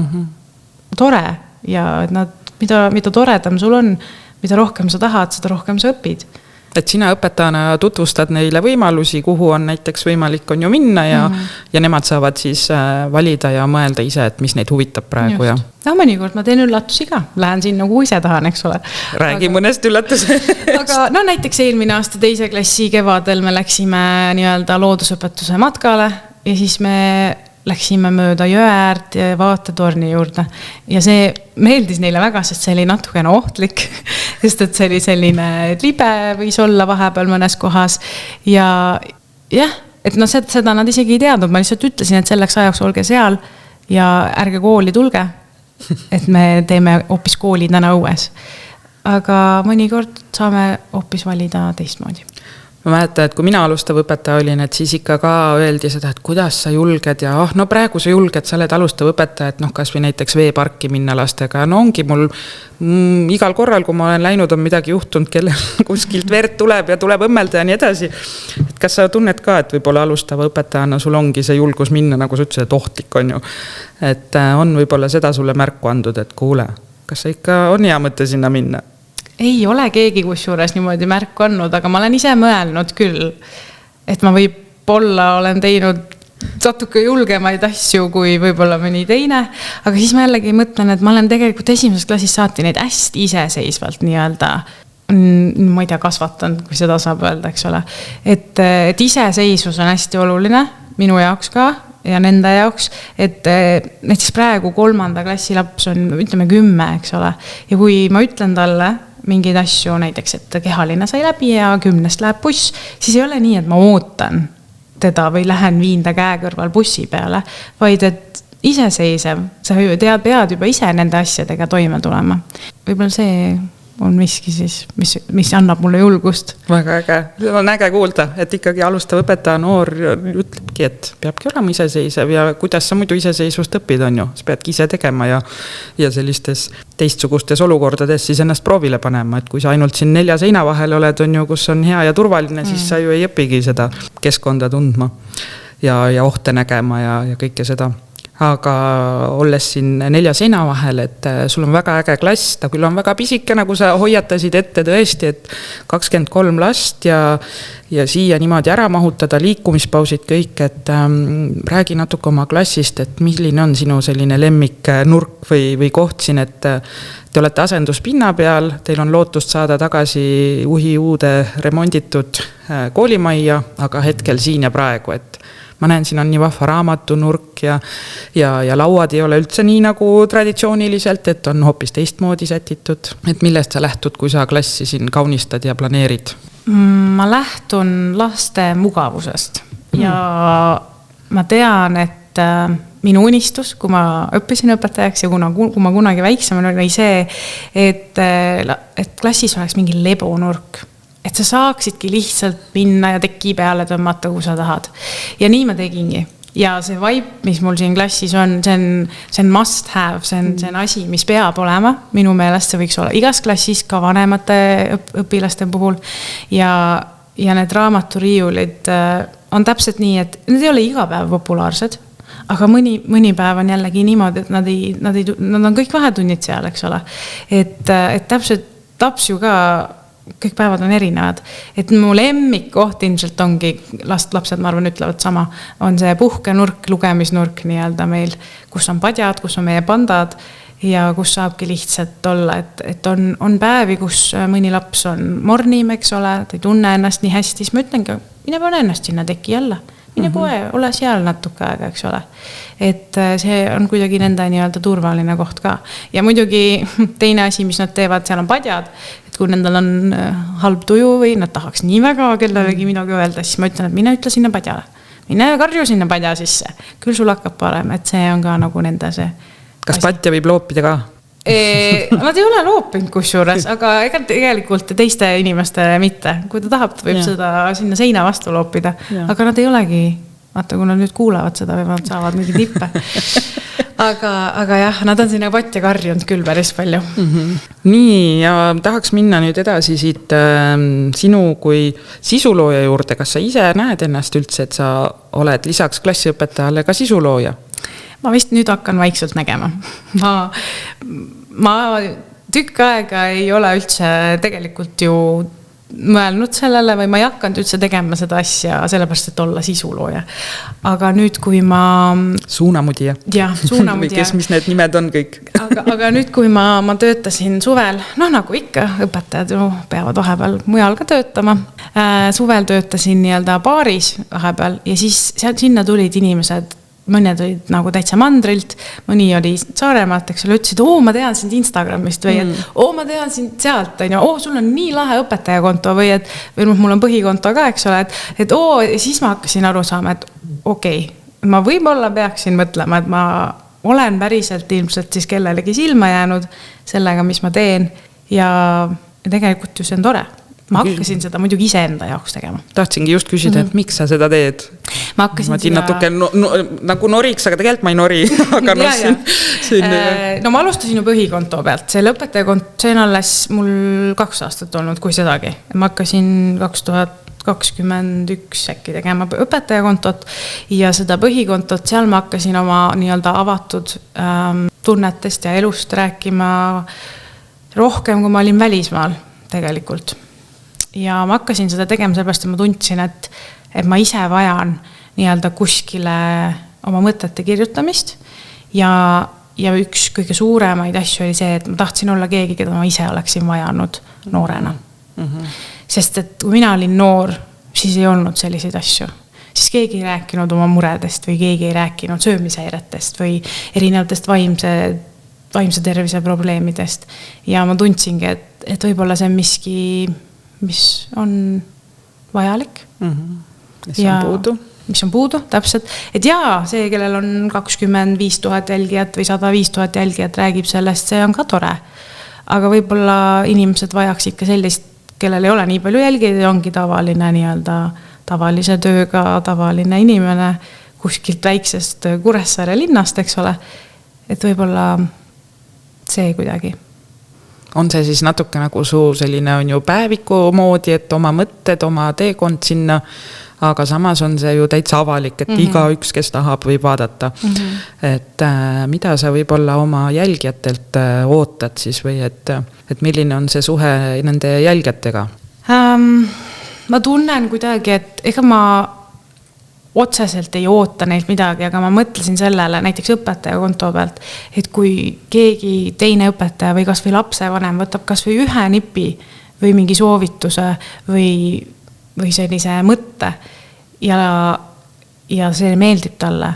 tore ja et nad, mida toredam sul on, mida rohkem sa tahad, seda rohkem sa õpid. Et sina õpetajana tutvustad neile võimalusi, kuhu on näiteks võimalik on ju minna ja nemad saavad siis valida ja mõelda ise, et mis neid huvitab praegu. Ja. No mõnikord ma teen üllatusi ka, lähen sinna, kuhu ise tahan, eks ole. Räägi mõnest üllatusest. Aga näiteks eelmine aasta teise klassi kevadel me läksime nii-öelda loodusõpetuse matkale ja siis me läksime mööda jõeäärt ja vaatetorni juurde. Ja see meeldis neile väga, sest see oli natukene ohtlik, sest et see oli selline libe võis olla vahepeal mõnes kohas. Ja jah, et seda nad isegi ei teadnud. Ma lihtsalt ütlesin, et selleks ajaks olge seal ja ärge kooli tulge, et me teeme hoopis kooli täna õues. Aga mõnikord saame hoopis valida teistmoodi. Ma mäletan, et kui mina alustav õpetaja olin, et siis ikka ka öeldi seda, et kuidas sa julged ja no praegu sa julged, sa oled alustav õpetaja, et kas või näiteks veeparki minna lastega. No ongi mul igal korral, kui ma olen läinud, on midagi juhtunud, kelle kuskilt verd tuleb ja tuleb õmmelda ja nii edasi. Et kas sa tunned ka, et võib-olla alustava õpetajana sul ongi see julgus minna, nagu sa ütlesid, et ohtlik on ju. Et on võib-olla seda sulle märku andud, et kuule, kas sa ikka on hea mõte sinna minna? Ei ole keegi kusjuures niimoodi märku andnud, aga ma olen ise mõelnud küll, et ma võib-olla olen teinud natuke julgemaid asju kui võib-olla mõni teine, aga siis ma jällegi mõtlen, et ma olen tegelikult esimeses klassis saati neid hästi iseseisvalt nii-öelda, ma ei tea, kasvatanud, kui seda saab öelda, eks ole. Et iseseisvus on hästi oluline minu jaoks ka ja nende jaoks, et näiteks praegu 3. klassi laps on, ütleme 10, eks ole. Ja kui ma ütlen talle mingeid asju, näiteks, et kehaline sai läbi ja 10 läheb buss, siis ei ole nii, et ma ootan teda või lähen viin ta käe kõrval bussi peale, vaid et iseseisev, sa pead juba ise nende asjadega toime tulema. Võib-olla see on miski siis, mis annab mulle julgust. Väga äge. On äge kuulda, et ikkagi alustav õpetaja noor ütlebki, et peabki olema iseseisev ja kuidas sa muidu iseseisvust õpid, on ju. Sa peadki ise tegema ja sellistes teistsugustes olukordades siis ennast proovile panema, et kui sa ainult siin 4 seina vahel oled, on ju, kus on hea ja turvaline, siis sa ju ei õpigi seda keskkonda tundma ja ohte nägema ja kõike seda. Aga olles siin 4 seina vahel, et sul on väga äge klass, ta küll on väga pisike, nagu sa hoiatasid ette tõesti, et 23 last ja siia niimoodi ära mahutada, liikumispausid kõik, et räägi natuke oma klassist, et milline on sinu selline lemmik nurk või koht siin, et te olete asenduspinna peal, teil on lootust saada tagasi uude remonditud koolimajja, aga hetkel siin ja praegu, et ma näen, siin on nii vahva raamatunurk ja lauad ei ole üldse nii nagu traditsiooniliselt, et on hoopis teistmoodi sätitud. Et millest sa lähtud, kui sa klassi siin kaunistad ja planeerid? Ma lähtun laste mugavusest ja ma tean, et minu unistus, kui ma õppisin õpetajaks ja kui ma kunagi väiksem oli see, et klassis oleks mingi lebonurk. Et sa saaksidki lihtsalt minna ja teki peale tõmmata, kui sa tahad. Ja nii ma tegingi. Ja see vibe, mis mul siin klassis on, see on must have, see on asi, mis peab olema. Minu meelest see võiks olla igas klassis, ka vanemate õpilaste puhul. Ja need raamaturiiulid on täpselt nii, et need ei ole iga päev populaarsed, aga mõni päev on jällegi niimoodi, et nad on kõik vahetunnid seal, eks ole. Et täpselt taps ju ka kõik päevad on erinevad. Et mu lemmik koht ilmselt ongi, lapsed, ma arvan, ütlevad sama, on see puhkenurk, lugemisnurk nii-öelda meil, kus on padjad, kus on meie pandad ja kus saabki lihtsalt olla, et on päevi, kus mõni laps on mornim, eks ole, ta ei tunne ennast nii hästi, siis ma ütlengi, mine pane ennast sinna teki jälle. Mine poe, ole seal natuke aega, eks ole. Et see on kuidagi nende nii-öelda turvaline koht ka. Ja muidugi teine asi, mis nad teevad, seal on padjad, et kui nendel on halb tuju või nad tahaks nii väga kellelegi midagi öelda, siis ma ütlen, et mine ütle sinna padjale. Mine karju sinna padja sisse. Küll sul hakkab parem, et see on ka nagu nende see. Kas patja võib loopida ka? Nad ei ole loopinud kusjuures, aga ega tegelikult teiste inimestele mitte. Kui ta tahab, ta võib seda sinna seina vastu loopida. Aga nad ei olegi, vaata, kui nad nüüd kuulavad seda või nad saavad mingi tippe. Aga jah, nad on sinna patja karjunud küll päris palju. Nii, ja tahaks minna nüüd edasi siit sinu kui sisulooja juurde. Kas sa ise näed ennast üldse, et sa oled lisaks klassiõpetajale ka sisulooja? Ma vist nüüd hakkan vaikselt nägema. Ma tükk aega ei ole üldse tegelikult ju mõelnud sellele või ma ei hakanud üldse tegema seda asja sellepärast, et olla sisulooja. Aga nüüd, kui ma... Suunamudija. Jah, suunamudija. Või mis need nimed on kõik. Aga nüüd, kui ma töötasin suvel, nagu ikka, õpetajad ju peavad vahepeal mujal ka töötama. Suvel töötasin nii-öelda baaris vahepeal ja siis sinna tulid inimesed, mõned olid nagu täitsa mandrilt, mõni oli Saaremaalt, eks ole, ütlesid, ma tean sind Instagramist või et ma tean sind sealt, sul on nii lahe õpetajakonto või mul on põhikonto ka, eks ole, et siis ma hakkasin aru saama, et okei, ma võib-olla peaksin mõtlema, et ma olen päriselt ilmselt siis kellelegi silma jäänud sellega, mis ma teen ja tegelikult ju see on tore. Ma hakkasin seda muidugi ise enda jaoks tegema. Tahtsingi just küsida, et miks sa seda teed? Ma hakkasin seda... natuke nagu noriks, aga tegelikult ma ei nori. Aga ma alustasin ju põhikonto pealt. See õpetajakonto, see on alles mul 2 aastat olnud, kui sedagi. Ma hakkasin 2021 äkki tegema õpetajakontot ja seda põhikontot, seal ma hakkasin oma nii-öelda avatud tunnetest ja elust rääkima rohkem, kui ma olin välismaal tegelikult. Ja ma hakkasin seda tegema sellepärast, et ma tundsin, et ma ise vajan nii-öelda kuskile oma mõtete kirjutamist ja üks kõige suuremaid asju oli see, et ma tahtsin olla keegi, keda ma ise oleksin vajanud noorena. Sest et kui mina olin noor, siis ei olnud selliseid asju. siis keegi ei rääkinud oma muredest või keegi ei rääkinud söömishäiretest või erinevatest vaimse tervise probleemidest. Ja ma tundsingi, et võib-olla see on miski, mis on vajalik. Mis on puudu, täpselt. Et jaa, see, kellel on 25 000 jälgijat või 105 000 jälgijat räägib sellest, see on ka tore. Aga võib-olla inimesed vajaks ikka sellist, kellel ei ole nii palju jälgijad ja ongi tavaline nii-öelda tavalise tööga tavaline inimene kuskilt väiksest Kuressaare linnast, eks ole. Et võib-olla see kuidagi. On see siis natuke nagu su selline on ju päeviku moodi, et oma mõtted, oma teekond sinna, aga samas on see ju täitsa avalik, et igaüks, kes tahab, võib vaadata. Et mida sa võib-olla oma jälgijatelt ootad siis või et milline on see suhe nende jälgijatega? Ma tunnen kuidagi, et ega ma otseselt ei oota neilt midagi, aga ma mõtlesin sellele näiteks õpetaja konto pealt, et kui keegi teine õpetaja või kas või lapsevanem võtab kas või ühe nipi või mingi soovituse või sellise mõtte ja see meeldib talle,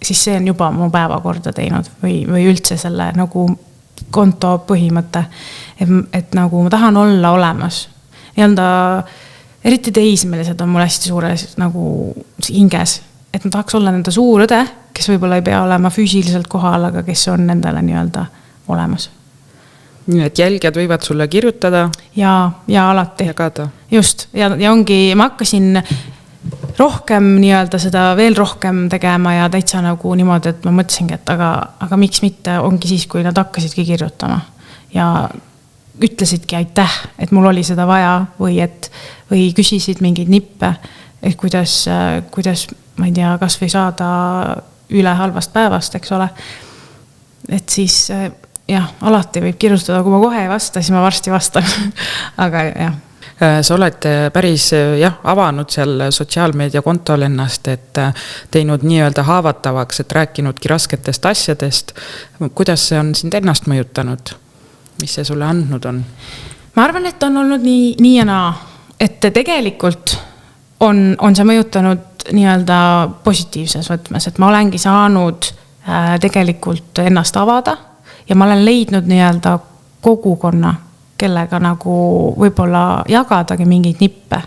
siis see on juba mu päevakorda teinud või üldse selle nagu konto põhimõte, et nagu ma tahan olla olemas. Eriti teismelised on mul hästi suures nagu hinges, et ma tahaks olla nende suur õde, kes võib-olla ei pea olema füüsiliselt kohal, aga kes on nendele nii-öelda olemas. Nii, et jälgijad võivad sulle kirjutada? Ja alati. Jagada. Just, ja ongi, ma hakkasin rohkem nii-öelda seda veel rohkem tegema ja täitsa nagu niimoodi, et ma mõtlesingi, et aga miks mitte ongi siis, kui nad hakkasidki kirjutama ja ütlesidki aitäh, et mul oli seda vaja või küsisid mingeid nippe, et kuidas, ma ei tea, kas või saada üle halvast päevast, eks ole. Et siis jah, alati võib kirjutada, kui ma kohe ei vasta, siis ma varsti vastan. Aga jah. Sa oled päris avanud seal sotsiaalmeedia kontol ennast, et teinud nii-öelda haavatavaks, et rääkinudki rasketest asjadest. Kuidas see on sind ennast mõjutanud? Mis see sulle andnud on? Ma arvan, et on olnud nii ja naa, et tegelikult on see mõjutanud nii-öelda positiivses võtmes, et ma olengi saanud tegelikult ennast avada ja ma olen leidnud nii-öelda kogukonna, kellega nagu võib-olla jagadagi mingeid nippe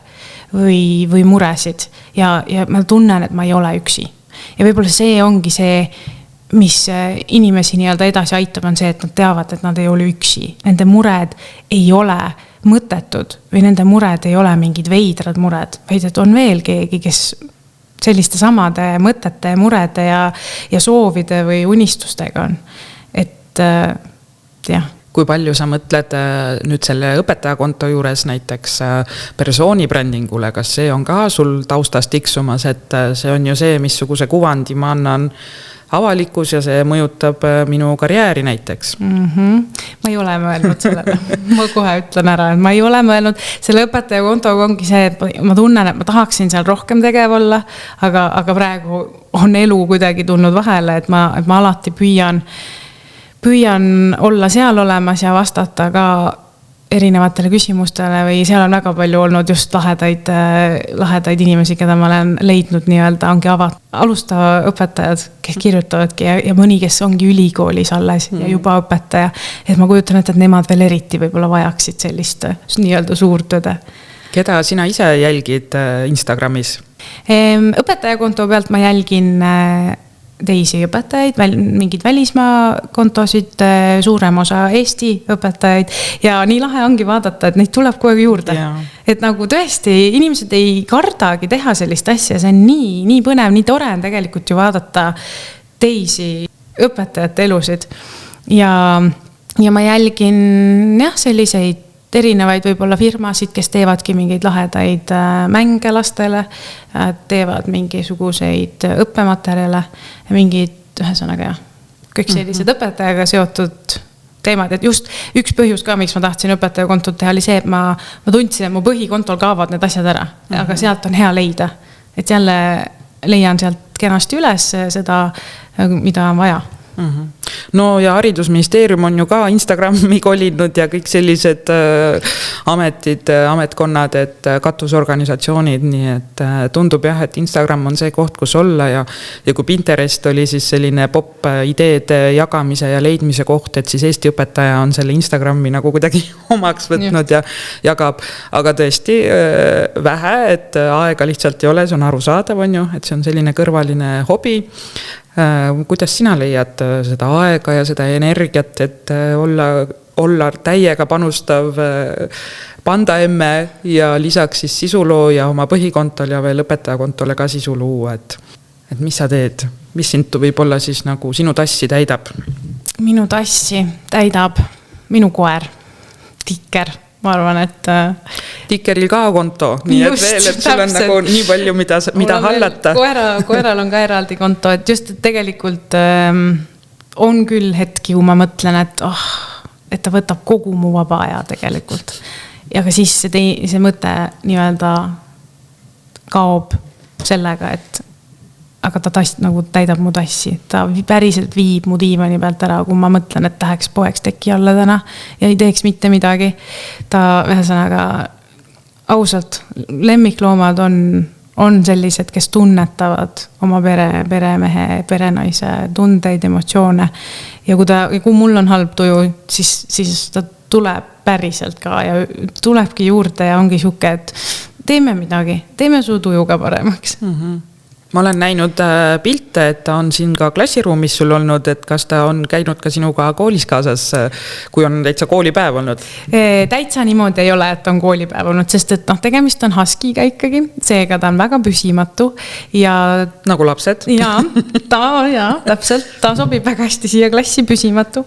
või muresid ja ma tunnen, et ma ei ole üksi. Ja võib-olla see ongi see, mis inimesi nii-öelda edasi aitab, on see, et nad teavad, et nad ei ole üksi. Nende mured ei ole mõttetud või nende mured ei ole mingid veidrad mured, vaid et on veel keegi, kes selliste samade mõtete, murede ja soovide või unistustega on. Et jah. Kui palju sa mõtled nüüd selle õpetajakonto juures näiteks persoonibrändingule, kas see on ka sul taustast tiksumas, et see on ju see, missuguse kuvandi ma annan avalikkus ja see mõjutab minu karjääri näiteks. Ma ei ole mõelnud sellele. Ma kohe ütlen ära, et ma ei ole mõelnud. Selle õpetaja kontoga ongi see, et ma tunnen, et ma tahaksin seal rohkem tegev olla, aga praegu on elu kuidagi tulnud vahele, et ma alati püüan olla seal olemas ja vastata ka erinevatele küsimustele või seal on väga palju olnud just lahedaid inimesi, keda ma olen leidnud nii-öelda, ongi alustava õpetajad, kes kirjutavadki ja mõni, kes ongi ülikoolis alles ja juba õpetaja. Et ma kujutan, et nemad veel eriti võib-olla vajaksid sellist nii-öelda suurt õde. Keda sina ise jälgid Instagramis? Õpetajakonto pealt ma jälgin teisi õpetajaid, mingid välismaa kontosid, suurem osa Eesti õpetajaid ja nii lahe ongi vaadata, et neid tuleb kogu juurde. Et nagu tõesti, inimesed ei kardagi teha sellist asja, see on nii põnev, nii tore on tegelikult ju vaadata teisi õpetajate elusid ja ma jälgin selliseid erinevaid võib-olla firmasid, kes teevadki mingeid lahedaid mänge lastele, teevad mingisuguseid õppematerjale, mingid ühesõnaga kõik sellised õpetajaga seotud teemad, et just üks põhjus ka, miks ma tahtsin õpetajakontot teha, oli see, et ma tundsin, et mu põhikontol kaovad need asjad ära, aga sealt on hea leida, et jälle leian sealt kenasti üles seda, mida on vaja. No ja haridusministeerium on ju ka Instagrami kolinud ja kõik sellised ametid, ametkonnad, et katusorganisatsioonid, nii et tundub jah, et Instagram on see koht, kus olla ja kui Pinterest oli siis selline pop ideede jagamise ja leidmise koht, et siis Eesti õpetaja on selle Instagrami nagu kuidagi omaks võtnud ja jagab, aga tõesti vähe, et aega lihtsalt ei ole, see on arusaadav, on ju, et see on selline kõrvaline hobi. Kuidas sina leiad seda aega ja seda energiat, et olla täiega panustav panda emme ja lisaks siis sisulooja oma põhikontol ja veel õpetajakontole ka sisu luua, et mis sa teed, mis sind võib-olla siis nagu sinu tassi täidab? Minu tassi täidab minu koer, Tikker. Ma arvan, et Tikkeril ka konto, nii et veel, et sul on nagu nii palju, mida hallata. Koeral on ka eraldi konto, et just et tegelikult on küll hetki, kui ma mõtlen, et ta võtab kogu mu vaba aja tegelikult. Ja ka siis see mõte nii-öelda kaob sellega, et aga ta nagu täidab mu tassi. Ta päriselt viib mu diivani pealt ära, kui ma mõtlen, et tahaks poeks teki alla täna ja ei teeks mitte midagi. Ta ühesõnaga ausalt, lemmikloomad on sellised, kes tunnetavad oma peremehe, perenaise tundeid, emotsioone. Ja kui mul on halb tuju, siis ta tuleb päriselt ka ja tulebki juurde ja ongi siuke, et teeme midagi, teeme su tuju ka paremaks. Ma olen näinud pilte, et ta on siin ka klassiruumis sul olnud, et kas ta on käinud ka sinuga koolis kaasas, kui on täitsa koolipäev olnud? Täitsa niimoodi ei ole, et on koolipäev olnud, sest et tegemist on Huskiga ikkagi, seega ta on väga püsimatu ja... Nagu lapsed? Täpselt, ta sobib väga hästi siia klassi püsimatu.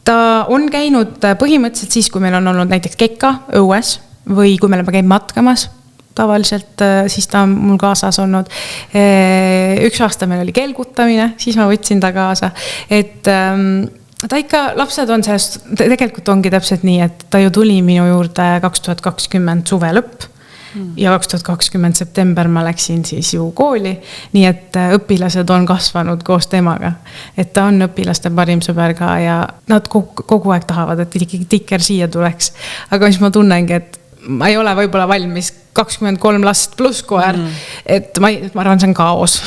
Ta on käinud põhimõtteliselt siis, kui meil on olnud näiteks kekka õues või kui me oleme käinud matkamas, tavaliselt siis ta on mul kaasas olnud. Üks aasta meil oli kelgutamine, siis ma võtsin ta kaasa. Et ta ikka, lapsed on sellest, tegelikult ongi täpselt nii, et ta ju tuli minu juurde 2020 suve lõpp ja 2020 september ma läksin siis ju kooli, nii et õpilased on kasvanud koos temaga. Et ta on õpilaste parim sõber ka ja nad kogu aeg tahavad, et Tikker siia tuleks. Aga mis ma tunnengi, et ma ei ole võib-olla valmis 23 last pluss koer, et ma arvan, see on kaos.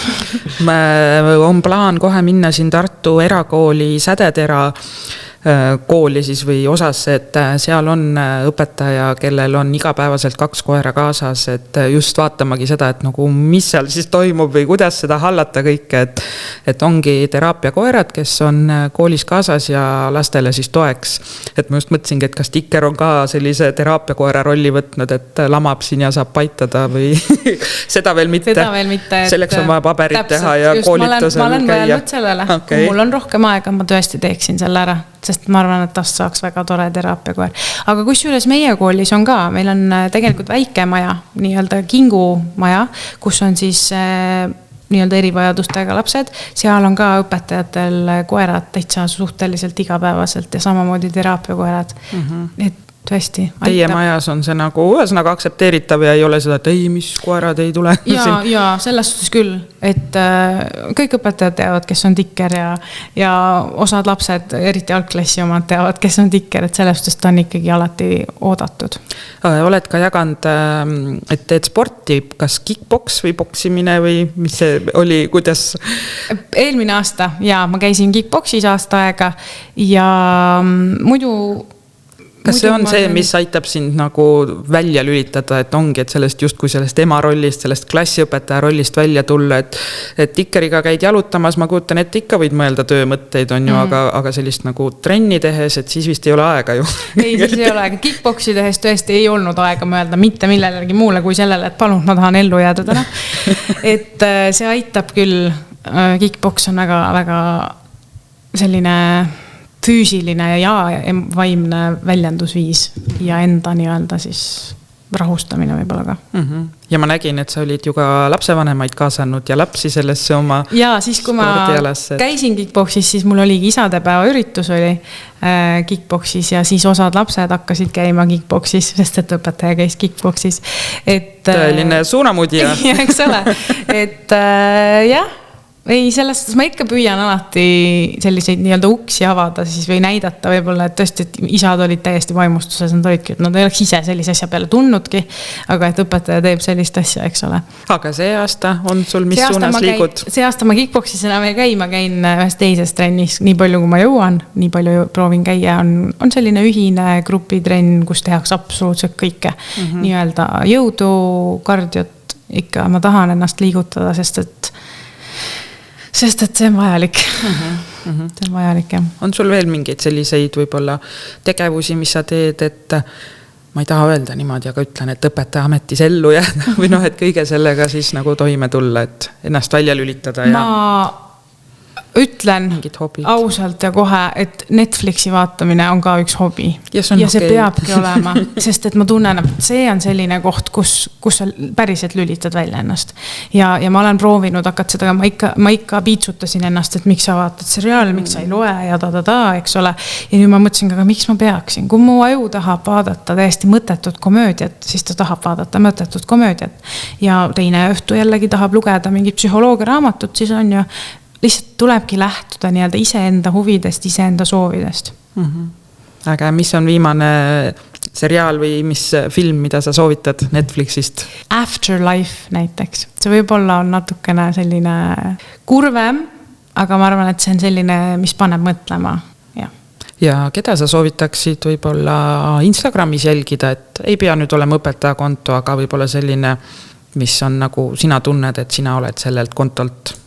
On plaan kohe minna siin Tartu erakooli Sädetera kooli siis või osasse, et seal on õpetaja, kellel on igapäevaselt 2 koera kaasas, et just vaatamagi seda, et nagu mis seal siis toimub või kuidas seda hallata kõike, et ongi teraapiakoerad, kes on koolis kaasas ja lastele siis toeks. Et ma just mõtlesingi, et kas Tikker on ka sellise teraapiakoera rolli võtnud, et lamab siin ja saab paitada või seda veel mitte. Selleks on vaja paberit teha ja koolitusel käia. Ma olen mõelnud sellele, kui mul on rohkem aega, ma tõesti teeksin selle ära. Sest ma arvan, et tast saaks väga tore teraapiakoer. Aga kusjuures meie koolis on ka, meil on tegelikult väike maja, nii-öelda Kingu maja, kus on siis nii-öelda erivajadustega lapsed. Seal on ka õpetajatel koerad täitsa suhteliselt igapäevaselt ja samamoodi teraapiakoerad. Et tõesti. Teie majas on see nagu ühesõnaga aktsepteeritav ja ei ole seda, et ei, mis koerad ei tule. Ja selles suhtes küll, et kõik õpetajad teavad, kes on Tikker ja osad lapsed, eriti algklassi omad teavad, kes on Tikker, et selles suhtes ta on ikkagi alati oodatud. Oled ka jaganud, et teed sporti, kas kickboks või boksimine või mis see oli, kuidas? Eelmine aasta, ma käisin kickboksis aasta aega ja muidu kas see on see, mis aitab sind nagu välja lülitada, et ongi, et sellest justkui sellest ema rollist, sellest klassiõpetaja rollist välja tulla, et Tikkeriga käid jalutamas, ma kuutan, et ikka võid mõelda töömõtteid on ju, aga sellist nagu trenni tehes, et siis vist ei ole aega ju. Ei, siis ei ole aega. Kickboksi tehes tõesti ei olnud aega mõelda mitte millelegi muule kui sellele, et palun, ma tahan ellu jääda täna. Et see aitab küll, kickboks on väga, väga selline füüsiline ja vaimne väljendusviis ja enda nii-öelda siis rahustamine võib-olla ka. Ja ma nägin, et sa olid ju ka lapsevanemaid kaasanud ja lapsi sellesse oma siis kui ma käisin kickboksis, siis mul oligi isadepäeva üritus oli kickboksis ja siis osad lapsed hakkasid käima kickboksis, sest et õpetaja käis kickboksis. Tõeline suunamudija. Eks ole, et jah, Ei, sellest ma ikka püüan alati selliseid nii-öelda uksi avada siis või näidata võib-olla, et tõesti, et isad olid täiesti vaimustuses, nad olidki, et nad ei oleks ise sellise asja peale tunnudki, aga et õpetaja teeb sellist asja, eks ole. Aga see aasta on sul, mis suunas liigud? See aasta ma kickboxis enam ei käi, ma käin ühes teises trennis, nii palju kui ma jõuan, nii palju proovin käia, on selline ühine grupitrenn, kus tehakse absoluutselt kõike. Nii-öelda jõudu, kardiot, ikka ma tahan ennast liigutada, sest et see on vajalik. See on vajalik, jah. On sul veel mingeid selliseid võib-olla tegevusi, mis sa teed, et ma ei taha öelda niimoodi, aga ütlen, et õpetaja ametis ellu jääda või noh, et kõige sellega siis nagu toime tulla, et ennast välja lülitada ja... Ma ütlen ausalt ja kohe, et Netflixi vaatamine on ka üks hobi. Ja see peabki olema, sest et ma tunnen, et see on selline koht, kus sa päriselt lülitad välja ennast. Ja ma olen proovinud hakata seda, ma ikka piitsutasin ennast, et miks sa vaatad seriaali, miks sa ei loe ja eks ole. Ja nüüd ma mõtlesin, aga miks ma peaksin? Kui mu aju tahab vaadata täiesti mõttetut komöödiat, siis ta tahab vaadata mõttetut komöödiat. Ja teine õhtu jällegi tahab lugeda mingit psühholoogia raamatut, siis on ju lihtsalt tulebki lähtuda nii-öelda iseenda huvidest, iseenda soovidest. Aga mis on viimane seriaal või mis film, mida sa soovitad Netflixist? Afterlife näiteks. See võib-olla on natukene selline kurvem, aga ma arvan, et see on selline, mis paneb mõtlema. Ja keda sa soovitaksid võib-olla Instagramis jälgida, et ei pea nüüd olema õpetaja konto, aga võib-olla selline, mis on nagu sina tunned, et sina oled sellelt kontolt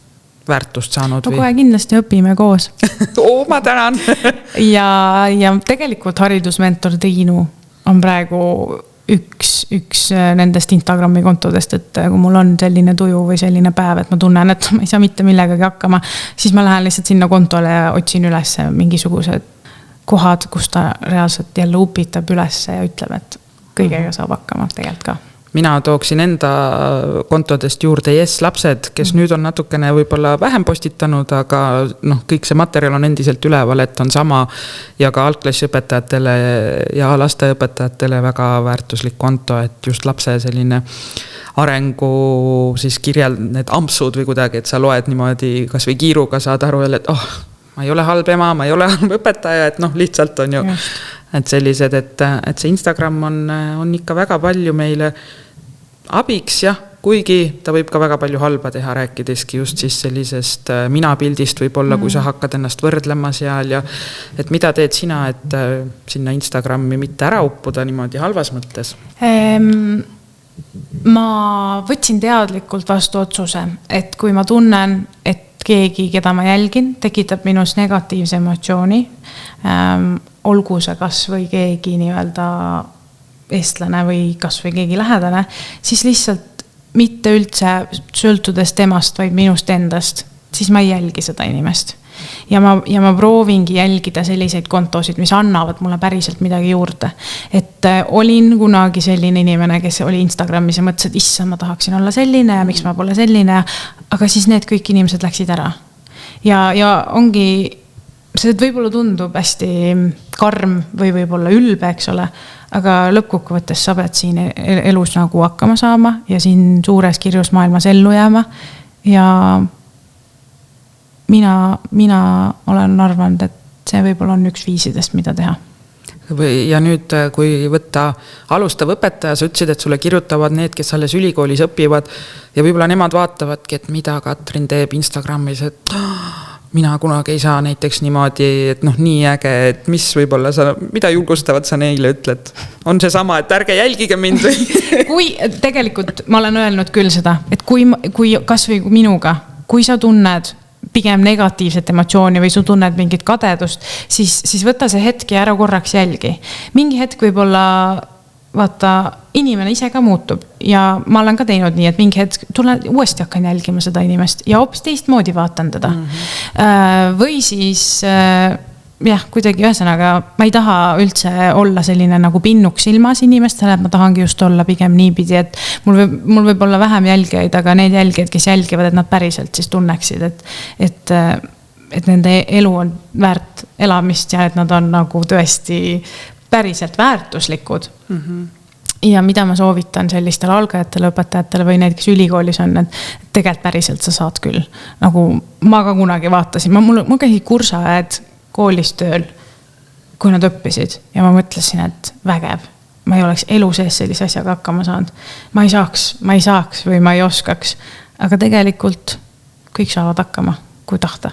väärtust saanud? No kohe kindlasti õpime koos. Ma tänan! ja tegelikult haridusmentor Triinu on praegu üks nendest Instagrami kontodest, et kui mul on selline tuju või selline päev, et ma tunnen, et ma ei saa mitte millegagi hakkama, siis ma lähen lihtsalt sinna kontole ja otsin üles mingisugused kohad, kus ta reaalselt jälle upitab üles ja ütleb, et kõigega saab hakkama tegelikult ka. Mina tooksin enda kontodest juurde lapsed, kes nüüd on natukene võib-olla vähem postitanud, aga kõik see materjal on endiselt üleval, et on sama ja ka algklassiõpetajatele ja lasteõpetajatele väga väärtuslik konto, et just lapse selline arengu siis need ampsud või kuidagi, et sa loed niimoodi kas või kiiruga saad aru, et ma ei ole halb ema, ma ei ole halb õpetaja, et lihtsalt on ju et sellised, et see Instagram on ikka väga palju meile abiks, kuigi ta võib ka väga palju halba teha, rääkideski just siis sellisest minapildist võib-olla, kui sa hakkad ennast võrdlema seal ja et mida teed sina, et sinna Instagrami mitte ära uppuda niimoodi halvas mõttes? Ma võtsin teadlikult vastu otsuse, et kui ma tunnen, et keegi, keda ma jälgin, tekitab minus negatiivse emotsiooni, olgu see kas või keegi nii-öelda eestlane või kas või keegi lähedane, siis lihtsalt mitte üldse sõltudes temast, vaid minust endast, siis ma ei jälgi seda inimest. Ja ma proovingi jälgida selliseid kontosid, mis annavad mulle päriselt midagi juurde. Et olin kunagi selline inimene, kes oli Instagramis ja mõtles, et issa, ma tahaksin olla selline ja miks ma pole selline, aga siis need kõik inimesed läksid ära. Ja ongi, see võib-olla tundub hästi karm või võib-olla ülbe, eks ole, aga lõppkokkuvõttes sa pead siin elus nagu hakkama saama ja siin suures kirjus maailmas ellu jääma ja mina olen arvanud, et see võib-olla on üks viisidest, mida teha. Ja nüüd, kui võtta alustav õpetaja, sa ütlesid, et sulle kirjutavad need, kes alles ülikoolis õpivad ja võib-olla nemad vaatavadki, et mida Katrin teeb Instagramis, et mina kunagi ei saa näiteks niimoodi, et nii äge, et mis võib-olla mida julgustavad sa neile ütled? On see sama, et ärge jälgige mind või? Kui tegelikult ma olen öelnud küll seda, et kui kas või minuga, kui sa tunned pigem negatiivset emotsiooni või su tunned mingit kadedust, siis võta see hetk ja ära korraks jälgi. Mingi hetk võib-olla, vaata, inimene ise ka muutub ja ma olen ka teinud nii, et mingi hetk tulen uuesti hakkan jälgima seda inimest ja hoopis teistmoodi vaatan teda. Või siis, kuidagi ühesõnaga, ma ei taha üldse olla selline nagu pinnuks ilmas inimestele, et ma tahangi just olla pigem niipidi, et mul võib olla vähem jälgijaid, aga need jälgijad, kes jälgivad, et nad päriselt siis tunneksid, et nende elu on väärt elamist ja et nad on nagu tõesti päriselt väärtuslikud. Ja mida ma soovitan sellistele algajatele õpetajatele või need, kes ülikoolis on, et tegelikult päriselt sa saad küll. Nagu ma ka kunagi vaatasin, mul käisid kursaajad koolis tööl, kui nad õppisid ja ma mõtlesin, et vägev. Ma ei oleks elu sees sellise asjaga hakkama saanud. Ma ei saaks või ma ei oskaks. Aga tegelikult kõik saavad hakkama, kui tahta.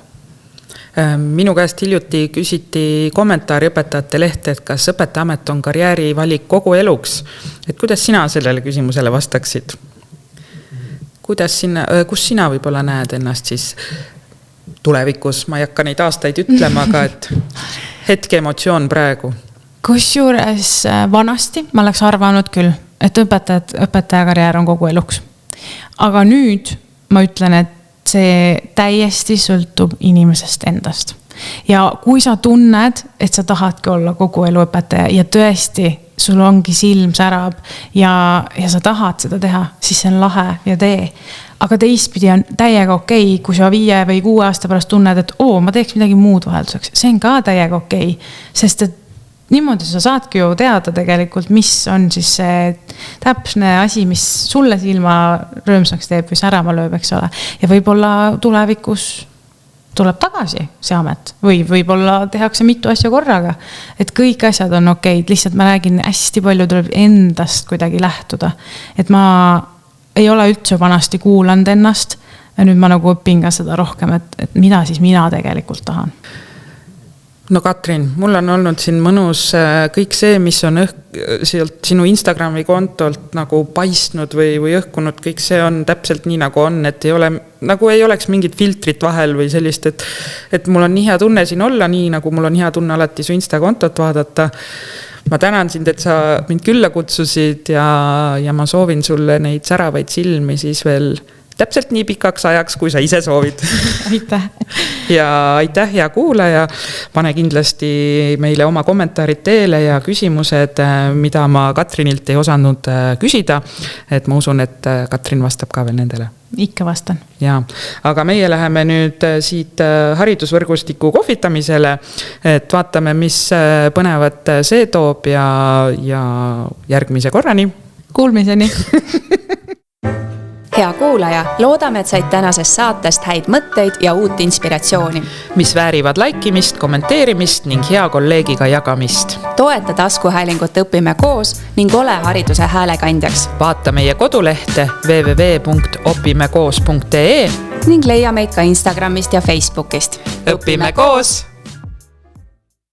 Minu käest hiljuti küsiti kommentaari õpetajate lehte, et kas õpetajaamet on karjääri valik kogu eluks. Et kuidas sina sellele küsimusele vastaksid? Kus sina võib-olla näed ennast siis tulevikus? Ma ei hakka neid aastaid ütlema, aga et hetke emotsioon praegu. Kusjuures vanasti ma oleks arvanud küll, et õpetaja karjäär on kogu eluks. Aga nüüd ma ütlen, et see täiesti sõltub inimesest endast. Ja kui sa tunned, et sa tahadki olla kogu elu õpetaja ja tõesti sul ongi silm särab ja sa tahad seda teha, siis see on lahe ja tee. Aga teistpidi on täiega okei, kui sa 5 või 6 aasta pärast tunned, et ma teeks midagi muud vahelduseks. See on ka täiega okei, sest et niimoodi sa saadki ju teada tegelikult, mis on siis see täpne asi, mis sulle silma rõõmsaks teeb või särama lööb, eks ole. Ja võib-olla tulevikus tuleb tagasi see amet või võib-olla tehakse mitu asja korraga. Et kõik asjad on okeid, lihtsalt ma räägin, hästi palju tuleb endast kuidagi lähtuda. Et ma ei ole üldse vanasti kuulanud ennast ja nüüd ma nagu õpin ka seda rohkem, et mida siis mina tegelikult tahan. No Katrin, mul on olnud siin mõnus kõik see, mis on sealt sinu Instagrami kontolt nagu paistnud või õhkunud, kõik see on täpselt nii nagu on, et ei oleks mingit filtrit vahel või sellist, et mul on nii hea tunne siin olla, nii nagu mul on hea tunne alati su Insta-kontot vaadata. Ma tänan sind, et sa mind külla kutsusid ja ma soovin sulle neid säravaid silmi siis veel täpselt nii pikaks ajaks, kui sa ise soovid. Aitäh. Ja aitäh, hea kuulaja. Pane kindlasti meile oma kommentaarid teele ja küsimused, mida ma Katrinilt ei osanud küsida. Et ma usun, et Katrin vastab ka veel nendele. Ikka vastan. Ja, aga meie läheme nüüd siit haridusvõrgustiku kohvitamisele, et vaatame, mis põnevat see toob ja järgmise korrani. Kuulmiseni. Hea kuulaja, loodame, et said tänasest saatest häid mõtteid ja uut inspiratsiooni. Mis väärivad laikimist, kommenteerimist ning hea kolleegiga jagamist. Toeta taskuhäälingut Õpime koos ning ole hariduse häälekandjaks. Vaata meie kodulehte www.opimekoos.ee ning leia meid ka Instagramist ja Facebookist. Õpime koos!